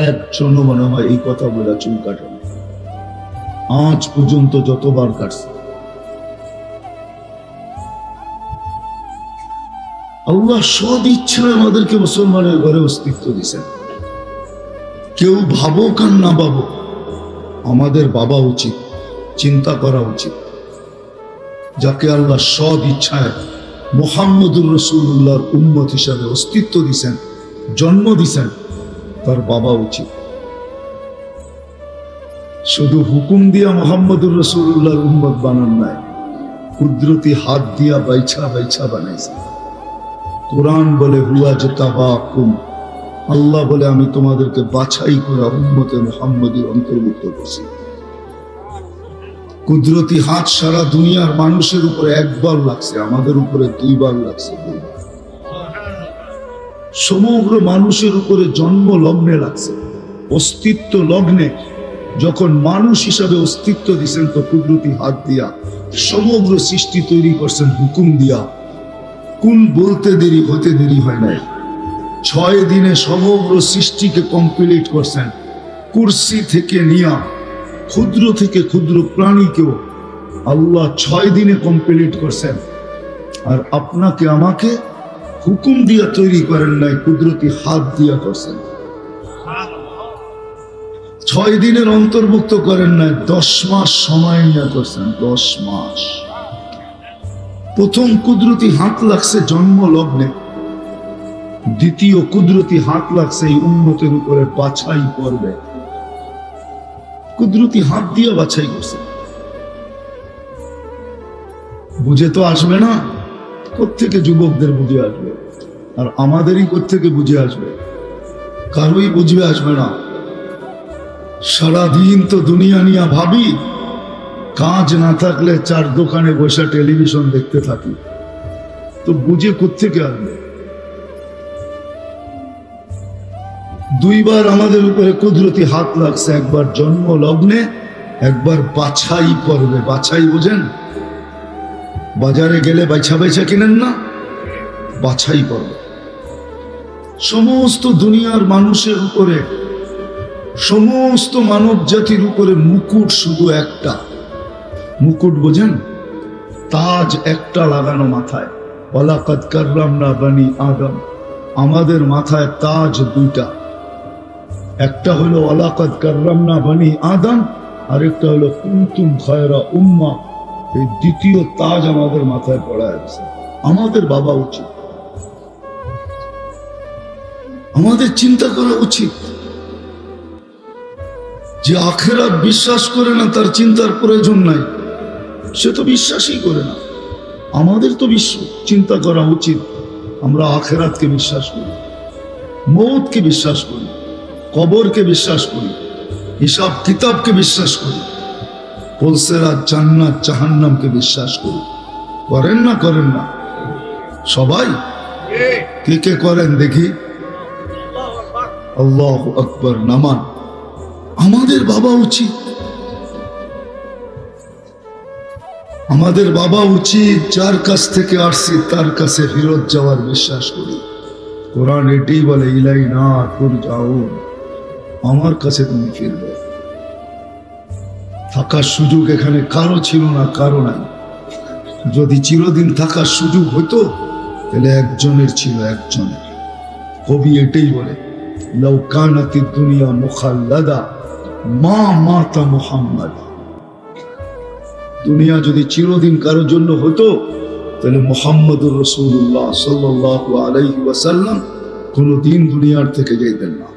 একজনও মনে হয় এই কথা বলে চুল কাটেন আজ পর্যন্ত যতবার কাটছে। আল্লাহ সদ ইচ্ছায় আমাদেরকে মুসলমানের ঘরে অস্তিত্ব দিয়েছেন। কেউ ভাবুক আর না ভাবুক, আমাদের ভাবা উচিত, চিন্তা করা উচিত। যাকে আল্লাহ সদ ইচ্ছায় মুহাম্মদুর রাসূলুল্লাহর উম্মত হিসাবে অস্তিত্ব দিয়েছেন, জন্ম দিয়েছেন, তার ভাবা উচিত। শুধু হুকুম দিয়া মুহাম্মদুর রাসূলুল্লাহর উম্মত বানান নাই, কুদরতি হাত দিয়া বাইছা বাইছা বানাইছে। কোরআন বলে হুয়া জাতাবাকুম, আল্লাহ বলে আমি তোমাদেরকে বাছাই করা উম্মতে মুহাম্মদীর অন্তর্ভুক্ত করছি। কুদরতি হাত সারা দুনিয়ার মানুষের উপরে একবার লাগছে, আমাদের উপরে 2 বার লাগছে। সমগ্র মানুষের উপরে জন্ম লগ্নে লাগছে, অস্তিত্ব লগ্নে। যখন মানুষ হিসাবে অস্তিত্ব দিচ্ছেন তো কুদরতি হাত দিয়া সমগ্র সৃষ্টি তৈরি করছেন হুকুম দিয়া। কোন বলতে দেরি হতে দেরি হয় নাই, 6 দিনে সমগ্র সৃষ্টিকে কমপ্লিট করছেন। কুরসি থেকে নিয়া ক্ষুদ্র থেকে ক্ষুদ্র প্রাণীকেও আল্লাহ 6 দিনে কমপ্লিট করছেন। আর আপনাকে আমাকে হুকুম দিয়া তৈরি করেন নাই, কুদরতি হাত দিয়া করছেন। 6 দিনের অন্তর্ভুক্ত করেন নাই, 10 মাস সময় নিয়ে করছেন। 10 মাস। প্রথম কুদরতি হাত লাগছে জন্ম লগ্নে, দ্বিতীয় কুদরতি হাত লাগছে এই উম্মতের উপরে বাছাই করবে। কুদরতি হাত দিয়ে বাছাই করছে। বুঝে তো আসবে না, কোত্থেকে যুবকদের বুঝে আসবে, আর আমাদেরই কোত্থেকে বুঝে আসবে, কারোই বুঝবে আসবে না। সারাদিন তো দুনিয়া নিয়ে ভাবি, কাজ না থাকলে 4 দোকানে বসে টেলিভিশন দেখতে থাকি, তো বুঝে কোত্থেকে আসবে। 2 বার আমাদের উপরে কুদরতি হাত লাগছে, একবার জন্ম লগ্নে, একবার বাছাই করবে। বাছাই বোঝেন? বাজারে গেলে বাইছা বাইছা কিনেন না, বাছাই করবে। সমস্ত দুনিয়ার মানুষের উপরে, সমস্ত মানব জাতির উপরে মুকুট শুধু একটা। মুকুট বোঝেন? তাজ একটা লাগানো মাথায়। ওয়ালাকাদ কাররামনা বানি আদম, আমাদের মাথায় তাজ 2টা। একটা হলো ওয়ালাকাদ কাররামনা বানি আদম, আর একটা হলো কুনতুম খায়রা উম্মাহ। এই দ্বিতীয় তাজ আমাদের মাথায় পড়া আছে। আমাদের ভাবা উচিত আমাদের চিন্তা করা উচিত। যে আখেরাত বিশ্বাস করে না তার চিন্তার প্রয়োজন নাই, সে তো বিশ্বাসই করে না। আমাদের তো চিন্তা করা উচিত আমরা আখেরাতকে বিশ্বাস করি, মৌতকে বিশ্বাস করি, কবরকে বিশ্বাস করি, হিসাব কিতাবকে বিশ্বাস করি, পুলসিরাত, জান্নাত, জাহান্নামকে বিশ্বাস করি। করেন না? করেন না? সবাই কে কে করেন দেখি? আল্লাহু আকবার। নামান আমাদের বাবা উচিত, আমাদের বাবা উচিত যার কাছ থেকে আসছি তার কাছে ফেরত যাওয়ার বিশ্বাস করি। কোরআন এটাই বলে, ইলাইনা তুরজাউন, আমার কাছে তুমি ফিরবে। থাকার সুযোগ এখানে কারো ছিল না, কারো নাই। যদি চিরদিন থাকার সুযোগ হতো তাহলে একজনের ছিল, একজনের। কবি এটাই বলে, লাউ কানাতিদ দুনিয়া মুখাল্লাদা মা মাতা মুহাম্মদ। দুনিয়া যদি চিরদিন কারোর জন্য হতো তাহলে মুহাম্মদুর রাসূলুল্লাহ সাল্লাল্লাহু আলাইহি ওয়াসাল্লাম কোনদিন দুনিয়ার থেকে যেতেন না।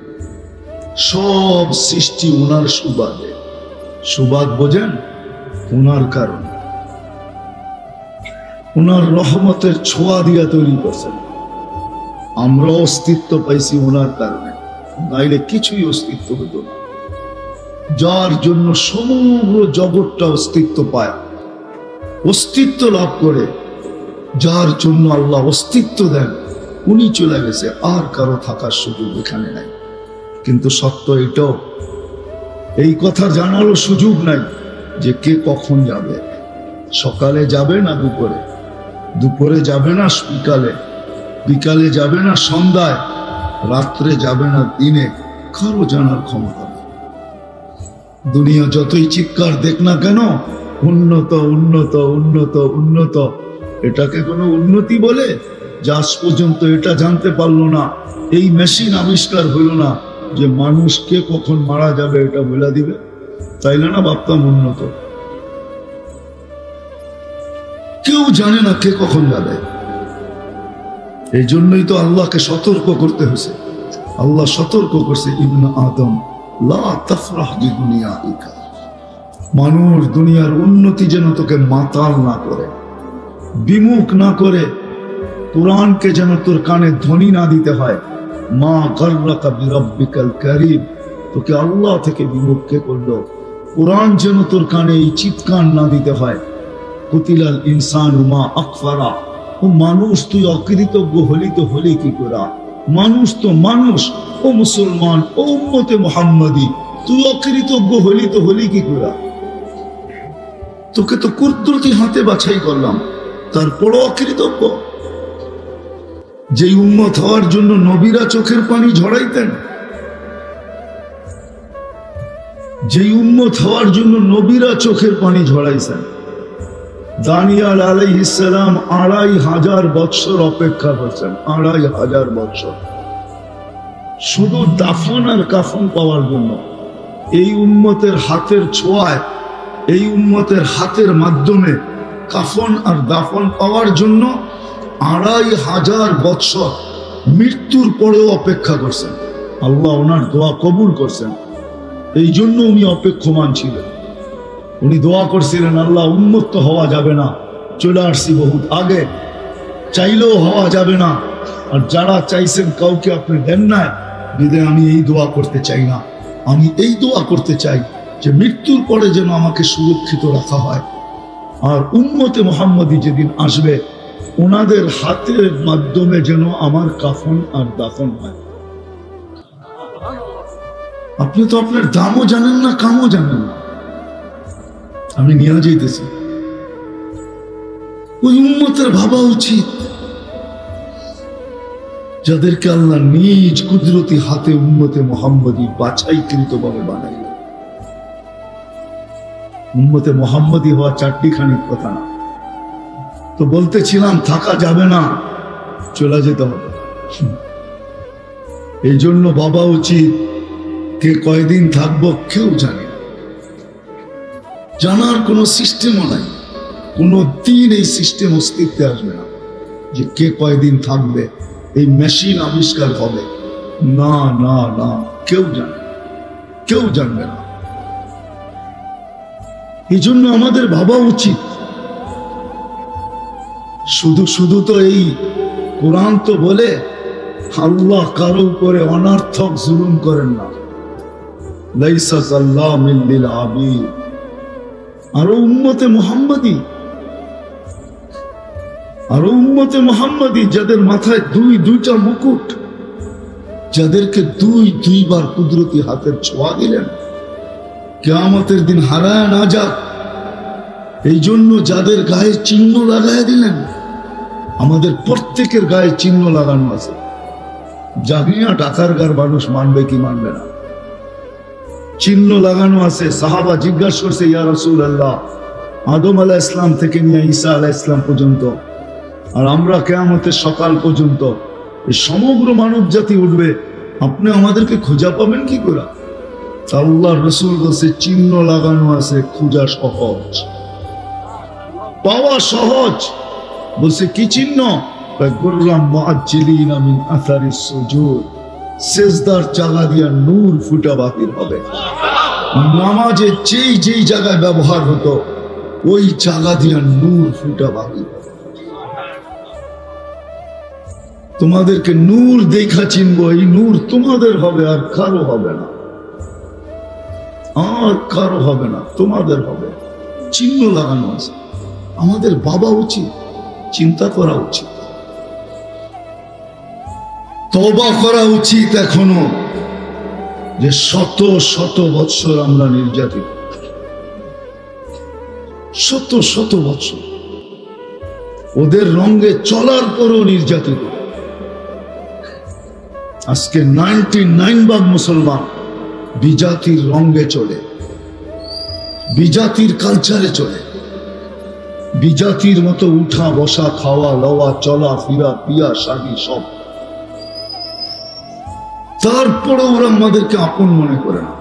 সব সৃষ্টি ওনার সুবাদে। সুবাদ বোঝেন? ওনার কারণে, ওনার রহমতের ছোঁয়া দিয়া তৈরি করছেন। আমরা অস্তিত্ব পাইছি ওনার কারণে, নাইলে কিছুই অস্তিত্ব হতো না। যার জন্য সমগ্র জগৎটা অস্তিত্ব পায়, অস্তিত্ব লাভ করে, যার জন্য আল্লাহ অস্তিত্ব দেন, উনি চলে গেছে, আর কারো থাকার সুযোগ এখানে নাই। কিন্তু সত্য এটাও, এই কথা জানারও সুযোগ নাই যে কে কখন যাবে। সকালে যাবে না দুপুরে, দুপুরে যাবে না বিকালে, বিকালে যাবে না সন্ধ্যায়, রাত্রে যাবে না দিনে, কারো জানার ক্ষমতা নেই। দুনিয়া যতই চিৎকার দেখ না কেন, উন্নত উন্নত উন্নত উন্নত, এটাকে কোনো উন্নতি বলে? যে আজ পর্যন্ত এটা জানতে পারলো না, এই মেশিন আবিষ্কার হইল না যে মানুষ কে কখন মারা যাবে এটা বলে দিবে, তাইলে না ভাবতাম উন্নত। কেউ জানে না কে কখন যাবে। এই জন্যই তো আল্লাহকে সতর্ক করতে হয়েছে। আল্লাহ সতর্ক করছে, ইবনে আদম লা তাফরাহ বিদুনিয়াইকা, মানুষ দুনিয়ার উন্নতি যেন তোকে মাতাল না করে, বিমুখ না করে। কোরআনকে যেন তোর কানে ধ্বনি না দিতে হয়। মা গাররাকা বিরাব্বিকাল কারীম, তোকে আল্লাহ থেকে বিমুখ কে করলো? কোরআন যেন তোর কানে এই চিৎকার না দিতে হয়, কুতিলাল ইনসানু মা আকফারা, ও মানুষ তুই অকৃতজ্ঞ হলি তো হলি কি করে? মানুষ তো মানুষ, ও মুসলমান, ও উম্মতে মুহাম্মাদি, তুই অকৃতজ্ঞ হলি তো হলি কি করে? তোকে তো কুদরতি হাতে বাছাই করলাম, তারপরও অকৃতজ্ঞ। যে উম্মত হওয়ার জন্য নবীরা চোখের পানি ঝরাইতেন, যে উম্মত হওয়ার জন্য নবীরা চোখের পানি ঝরাইছেন। দানিয়াল আলাইহিস সালাম ২৫০০ বৎসর অপেক্ষা করছেন, ২৫০০ বৎসর, শুধু দাফন আর কাফন পাওয়ার জন্য। এই উম্মতের হাতের ছোঁয়ায়, এই উম্মতের হাতের মাধ্যমে কাফন আর দাফন পাওয়ার জন্য ২৫০০ বৎসর মৃত্যুর পরেও অপেক্ষা করছেন। আল্লাহ ওনার দোয়া কবুল করছেন, এই জন্য উনি অপেক্ষমান ছিলেন। উনি দোয়া করছিলেন, আল্লাহ উন্মুক্ত তো হওয়া যাবে না, চলে আসছি বহুত আগে, চাইলেও হওয়া যাবে না। আর যারা চাইছেন কাউকে আপনি দেন না, বিধায় আমি এই দোয়া করতে চাই না। আমি এই দোয়া করতে চাই যে মৃত্যুর পরে যেন আমাকে সুরক্ষিত রাখা হয়। আর উম্মতে মুহাম্মদী যেদিন আসবে, ওনাদের হাতের মাধ্যমে যেন আমার কাফন আর দাফন হয়। আপনি তো আপনার দামও জানেন না, কামও জানেন না। আমি নিয়ে যাইতেছি, ওই উম্মতের ভাবা উচিত যাদেরকে আল্লাহ নিজ কুদরতি হাতে উম্মতে মুহাম্মদী বাছাইকৃত ভাবে বানাইল। উম্মতে মুহাম্মদী হওয়া চারটিখানির কথা না। তো বলতেছিলাম থাকা যাবে না, চলে যেতে হবে। এই জন্য বাবা উচিত, কে কয়দিন থাকবো কেউ জানে না, জানার কোনো সিস্টেমও নাই। কোনো দিন এই সিস্টেম অস্তিত্বে আসবে না যে কে কয়দিন থাকবে। এই মেশিন আবিষ্কার হবে, না না না, কেউ জানে, কেউ জানবে না। এই জন্য আমাদের ভাবা উচিত, শুধু শুধু তো এই কোরআন তো বলে আল্লাহ কারো উপরে অনার্থক জুলুম করেন না। লাইসা যাল্লামিন লিল আবিদ। আরো উম্মতে মুহাম্মাদি যাদের মাথায় দুইটা মুকুট, যাদেরকে দুইবার কুদরতি হাতের ছোঁয়া দিলেন, কিয়ামতের দিন হারায় না যাক এই জন্য যাদের গায়ে চিহ্ন লাগায় দিলেন। আমাদের প্রত্যেকের গায়ে চিহ্ন লাগানো আছে। জানিনা টাকারগার মানুষ মানবে কি মানবে না, চিহ্ন লাগানো আছে। সাহাবা জিজ্ঞাসা করছে, ইয়া রাসূলুল্লাহ, আদম আলাইহিস সালাম থেকে নিয়ে ঈসা আলাইহিস সালাম পর্যন্ত, আর আমরা কিয়ামতের সকাল পর্যন্ত এই সমগ্র মানব জাতি উঠবে, আপনি আমাদেরকে খোঁজা পাবেন কি করে? আল্লাহর রাসূল বলছে, চিহ্ন লাগানো আছে, খোঁজা সহজ, পাওয়া সহজ। বলছে কি চিহ্ন? গুররাম মুআজ্জিলিনা মিন আসারিস সুজুদ, সিজদার জায়গা দিয়া নূর ফুটা বাহির হবে। নামাজে যেই জায়গায় ব্যবহার হতো ওই জায়গা দিয়া নূর ফুটা বাহির হবে। তোমাদেরকে নূর দেখা চিনবো, এই নূর তোমাদের হবে, আর কারো হবে না, আর কারো হবে না, তোমাদের হবে। চিহ্ন লাগানো আছে। আমাদের ভাবা উচিত, চিন্তা করা উচিত, তওবা করা উচিত এখনো, যে শত শত বৎসর আমরা নির্যাতিত, শত শত বৎসর ওদের রঙে চলার পরও নির্যাতিত। আজকে 99% মুসলমান বিজাতির রঙে চলে, বিজাতির কালচারে চলে, বিজাতির মতো উঠা বসা, খাওয়া লওয়া, চলা ফিরা, পিয়া শাড়ি সব। তারপরে ওরা আমাদেরকে আপন মনে করে না,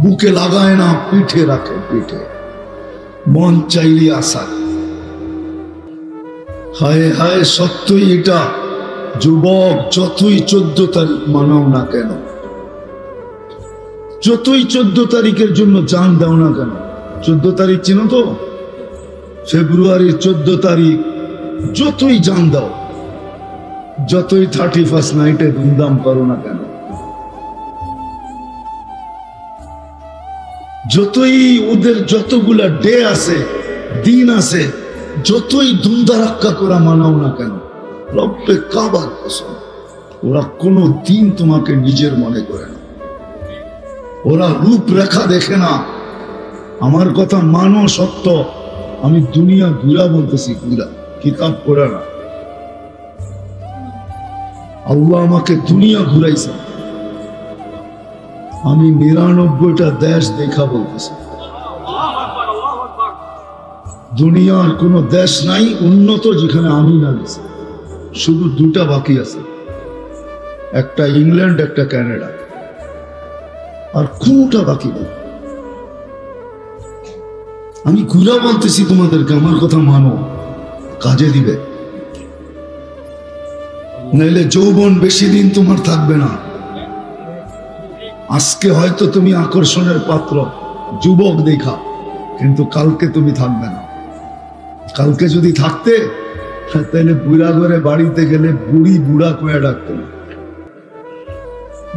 বুকে লাগায় না, পিঠে রাখে, পিঠে মন চাইলে আসা। হায় হায়, সত্যই এটা। যুবক, যতই 14 তারিখ মানাও না কেন, যতই 14 তারিখের জন্য জান দাও না কেন, 14 তারিখ চিনো তো? ফেব্রুয়ারির 14 তারিখ যতই জান দাও, যতই 31st নাইটে ধুমধাম করো না কেন, যতই ওদের যতগুলা ডে আছে, দিন আছে, যতই ধুমধারাক্কা করা মানাও না কেন, রব্বে কাবার কসম, ওরা কোনো দিন তোমাকে নিজের মনে করে না। ওরা রূপরেখা দেখে না। আমার কথা মানো সত্য, আমি দুনিয়া ঘুরা বলতেছি, ঘুরা, কিতাব পড়া না। আল্লাহ আমাকে দুনিয়া ঘুরাইছে, আমি 99টা দেশ দেখা বলতেছি। দুনিয়ার কোন দেশ নাই উন্নত যেখানে আমি না গেছি, শুধু 2টা বাকি আছে, একটা ইংল্যান্ড, একটা কানাডা, আর কোনটা বাকি নেই। আমি ঘুরা বলতেছি তোমাদেরকে, আমার কথা মানো, কাজে দিবে, নাইলে যৌবন বেশি দিন তোমার থাকবে না। আজকে হয়তো তুমি আকর্ষণের পাত্র, যুবক দেখা, কিন্তু কালকে তুমি থাকবে না। কালকে যদি থাকতে, তাহলে বুড়া করে বাড়িতে গেলে বুড়ি বুড়া কয়ে ডাকতে না।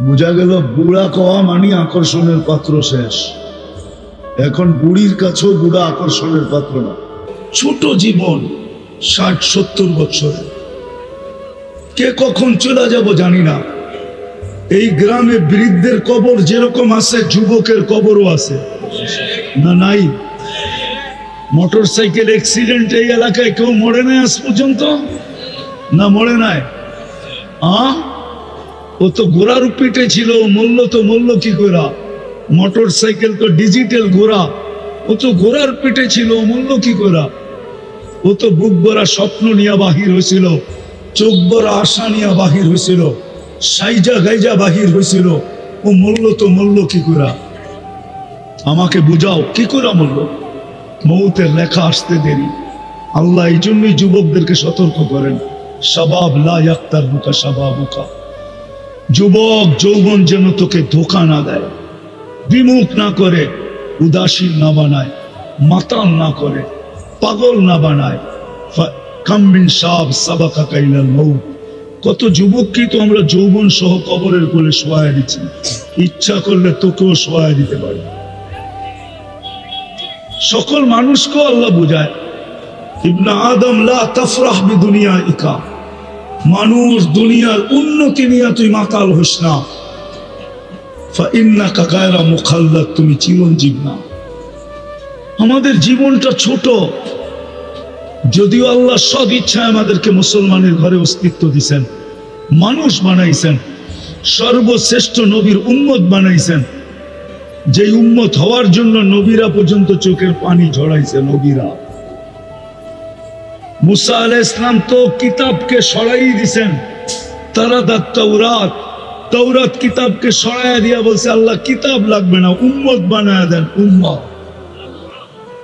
বোঝা গেল বুড়া কওয়া মানে আকর্ষণের পাত্র শেষ। এখন বুড়ির কাছেও বুড়া আকর্ষণের পাত্র না। ছোট জীবন, 60-70 বছরের, কে কখন চলে যাব জানি না। এই গ্রামে বৃদ্ধের কবর যেরকম আছে, যুবকের কবরও আছে না? নাই? মোটর সাইকেল অ্যাক্সিডেন্ট এই এলাকায় কেউ মরে নাই আজ পর্যন্ত? না মরে নাই? ও তো ঘোড়ার পিঠে ছিল, মূল্য কি ঘোড়া? মোটর সাইকেল তো ডিজিটাল ঘোড়া, ও তো ঘোড়ার পিঠে ছিল, মূল্য কি ঘোড়া? ও তো বুক ভরা স্বপ্ন নিয়ে বাহির হয়েছিল, চোখ ভরা আশা নিয়ে বাহির হয়েছিল, সাইজা গাইজা বাহির হয়েছিল। ও মূল্য কি ঘোড়া? আমাকে বুঝাও, কি করে মূল্য? মৌতের লেখা আসতে দেরি। আল্লাহ এই জন্যই যুবকদেরকে সতর্ক করেন, শাবাব লা ইয়াক্তারবুকা শাবাবুকা, যুবক যৌবন যেন তোকে ধোঁকা না দেয়, বিমুখ না করে, উদাসীন না বানায়, মাতাল না করে, পাগল না বানায়। কত যুবককে তো আমরা যৌবন সহ কবরের কোলে শোয়া দিচ্ছি, ইচ্ছা করলে তোকেও শোয়া দিতে পারে। সকল মানুষকেও আল্লাহ বুঝায়, ইবনে আদম লা তাফরাহ বিদুনিয়াইকা, মানুষ দুনিয়ার উন্নতি নিয়ে তুই মাতাল হোস না, ফাইন্নাকা গায়রা মুখাল্লাদ, তুমি চিরঞ্জীব না। আমাদের জীবনটা ছোট, যদিও আল্লাহ সব ইচ্ছায় আমাদেরকে মুসলমানের ঘরে অস্তিত্ব দিয়েছেন, মানুষ বানাইছেন, সর্বশ্রেষ্ঠ নবীর উম্মত বানাইছেন, যে উম্মত হওয়ার জন্য নবীরা পর্যন্ত চোখের পানি ঝরাইছে। নবীরা, মুসা আলাইহিস সালাম তো কিতাবকে সরাই দিয়েছেন, তারাদাত তাওরাত, তাওরাত কিতাবকে সরাইয়া দিয়া বলছে আল্লাহ কিতাব লাগবে না, উম্মত বানায়া দেন। উম্মত,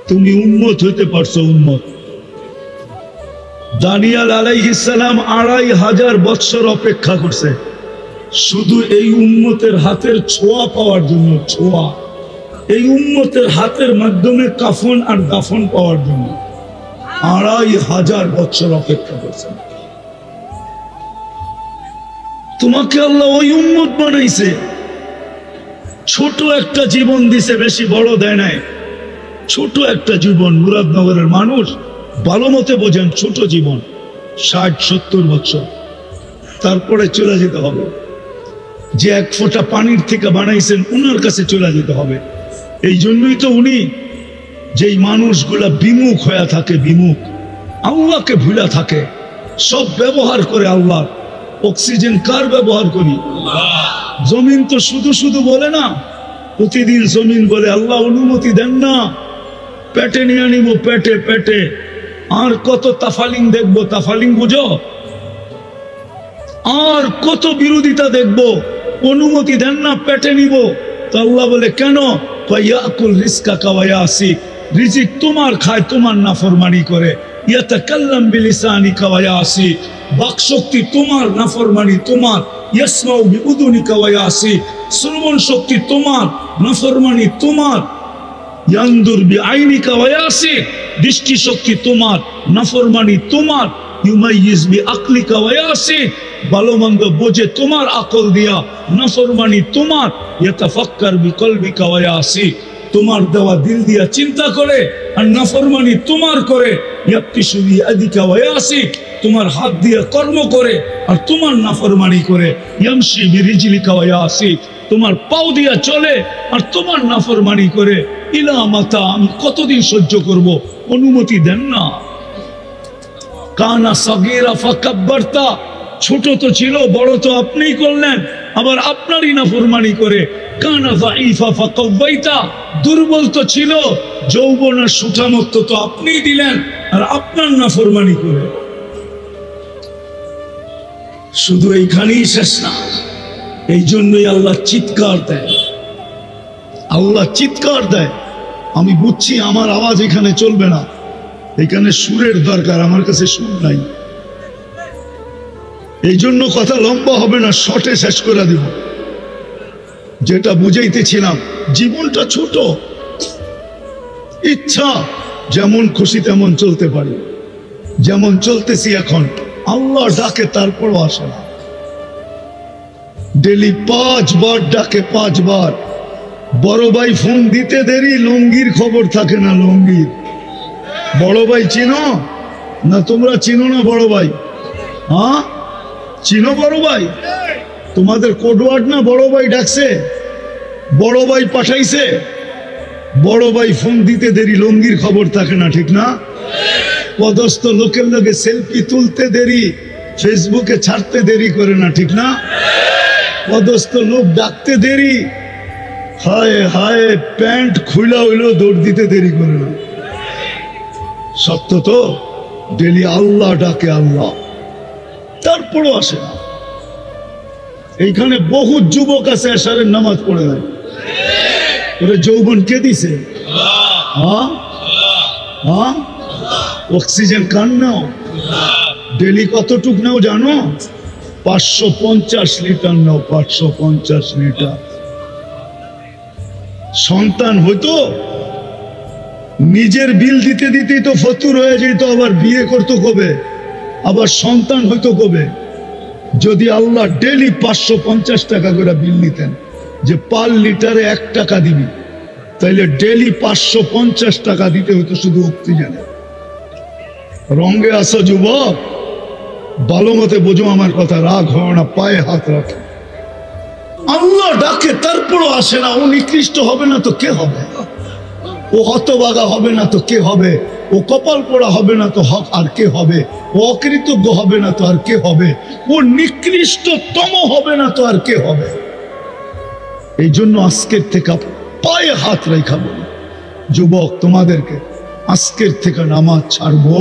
তুমি উম্মত হইতে পারছো, উম্মত। দানিয়াল আলাইহিস সালাম 2500 বছর অপেক্ষা করছে শুধু এই উম্মতের হাতের ছোঁয়া পাওয়ার জন্য, ছোঁয়া, এই উম্মতের হাতের মাধ্যমে কাফন আর দাফন পাওয়ার জন্য 2500 বছর অপেক্ষা করছেন। তোমাকে আল্লাহ ওই উম্মত বানাইছে, ছোট একটা জীবন দিছে, বেশি বড় দেয় নাই, ছোট একটা জীবন। মুরাদনগরের মানুষ ভালো মতে বোঝেন, ছোট জীবন, 60-70 বছর, তারপরে চলে যেতে হবে। যে এক ফোঁটা পানির থেকে বানাইছেন উনার কাছে চলে যেতে হবে। এই জন্যই তো উনি, যেই মানুষগুলা বিমুখ হয়ে থাকে, বিমুখ, আল্লাহকে ভুলা থাকে, সব ব্যবহার করে আল্লাহ। অক্সিজেন কার ব্যবহার করি? জমিন তো শুধু শুধু বলে না, প্রতিদিন জমিন বলে আল্লাহ অনুমতি দেন না, পেটে নিয়ে নিব, পেটে পেটে। আর কত তাফালিং দেখবো, তাফালিং বুঝো, আর কত বিরোধিতা দেখবো, অনুমতি দেন না, পেটে নিব। তো আল্লাহ বলে কেন? ইয়াকুল রিজকাকা ওয়া ইয়াসিক, রিজিক তোমার খায়, তোমার নাফরমানি করে। ইয়াতাকাল্লাম বিলিসানিকা ওয়া ইয়াসিক, বাকশক্তি তোমার, নাফরমানি তোমার। ইয়াসমাউ বিউদুনিকা ওয়া ইয়াসিক, শ্রবণ শক্তি তোমার, নাফরমানি তোমার। ইয়ানদুর বিআইনিকা ওয়া ইয়াসিক, দৃষ্টি শক্তি তোমার, নাফরমানি তোমার। ইউমাইয়িজ বিআকলিকা ওয়া ইয়াসিক, ভালো মন্দ বোঝে তোমার আকল দিয়া, নাফরমানি তোমার। ইয়াতাফাক্কার বিকলবিকা ওয়া ইয়াসিক, তোমার দেওয়া দিল দিয়া চিন্তা করে, আর নাফরমানি তোমার করে। ইয়াক্তিশু বিয়াদিকা ওয়া ইয়াসিক, তোমার হাত দিয়ে কর্ম করে আর তোমার নাফরমানি করে। ইয়ামশি বিরিজলিকা ওয়া ইয়াসিক, তোমার পাও দিয়া চলে আর তোমার নাফরমানি করে। ইলা মাতা, আমি কতদিন সহ্য করব? অনুমতি দেন না। কানা সাগীরা ফাকাব্বারতা, ছোট তো ছিল, বড় তো আপনিই করলেন, আবার আপনারই নাফরমানি করে। কানা যায়ীফা ফাকাওয়াইতা, দুর্বল তো ছিল, যৌবন আর সুঠামত্ব তো আপনিই দিলেন, আর আপনার নাফরমানি করে। শুধু এইখানেই শেষ না, এই জন্যই আল্লাহ চিৎকার দেয়, আল্লাহ চিৎকার দেয়। আমি বুঝছি আমার আওয়াজ এখানে চলবে না, এখানে সুরের দরকার, আমার কাছে সুর নাই, এই জন্য কথা লম্বা হবে না, শর্টে শেষ করে দিব। যেটা বুঝাইতেছিলাম, জীবনটা ছোট, ইচ্ছা যেমন খুশি তেমন চলতে পারি, যেমন চলতেছি এখন। আল্লাহ ডাকে তারপরও আসে না। ডেলি 5 বার ডাকে, 5 বার। বড় ভাই ফোন দিতে দেরি, লঙ্গির খবর থাকে না। লঙ্গির বড় ভাই চিনো না? তোমরা চিনো না বড় ভাই? হ্যাঁ চিনো বড় ভাই? তোমাদের কোডওয়ার্ড না বড় ভাই ডাকছে, বড় ভাই পাঠাইছে। বড় ভাই ফোন দিতে দেরি, লঙ্গির খবর থাকে না, ঠিক না? পদস্থ লোকের লগে সেলফি তুলতে দেরি, ফেসবুকে ছাড়তে দেরি করে না, ঠিক না? পদস্থ লোক ডাকতে দেরি, হায় হায় প্যান্ট খুইলা হইলো দৌড় দিতে দেরি করে না। সত্য তো? ডেলি আল্লাহ ডাকে, আল্লাহ, তারপরও আসে না। এইখানে বহু যুবক আছে এশারের নামাজ পড়ে নাই, ওরে যৌবন কে দিছে? হ্যাঁ হ্যাঁ, অক্সিজেন কান নাও, ডেলি কতটুক নাও জানো? 550 লিটার নাও, 550 লিটার। সন্তান হইতো, নিজের বিল দিতে দিতেই তো ফতুর হয়ে যেত, আবার বিয়ে করতো কবে, আবার সন্তান হইতো কবে? যদি আল্লাহ ডেলি 550 টাকা করে বিল নিতেন, যে পার লিটারে 1 টাকা দিবি, তাইলে ডেলি 550 টাকা দিতে হতো শুধু অক্সিজেনে। রঙে আসো যুবক, ভালো মতে বোঝো আমার কথা, রাগ হয় না, পায়ে হাত রাখে। আল্লাহ ডাকে তারপরও আসে না, ও নিকৃষ্ট হবে না তো কে হবে? ও হতভাগা হবে না তো কে হবে? ও কপাল পোড়া হবে না তো হক আর কে হবে? ও অকৃতজ্ঞ হবে না তো আর কে হবে? ও নিকৃষ্টতম হবে না তো আর কে হবে? এই জন্য আজকের থেকে পায়ে হাত রেখা বলি, যুবক তোমাদেরকে আজকের থেকে নামাজ ছাড়বো,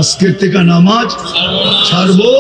আজকের থেকে নামাজ ছাড়বো।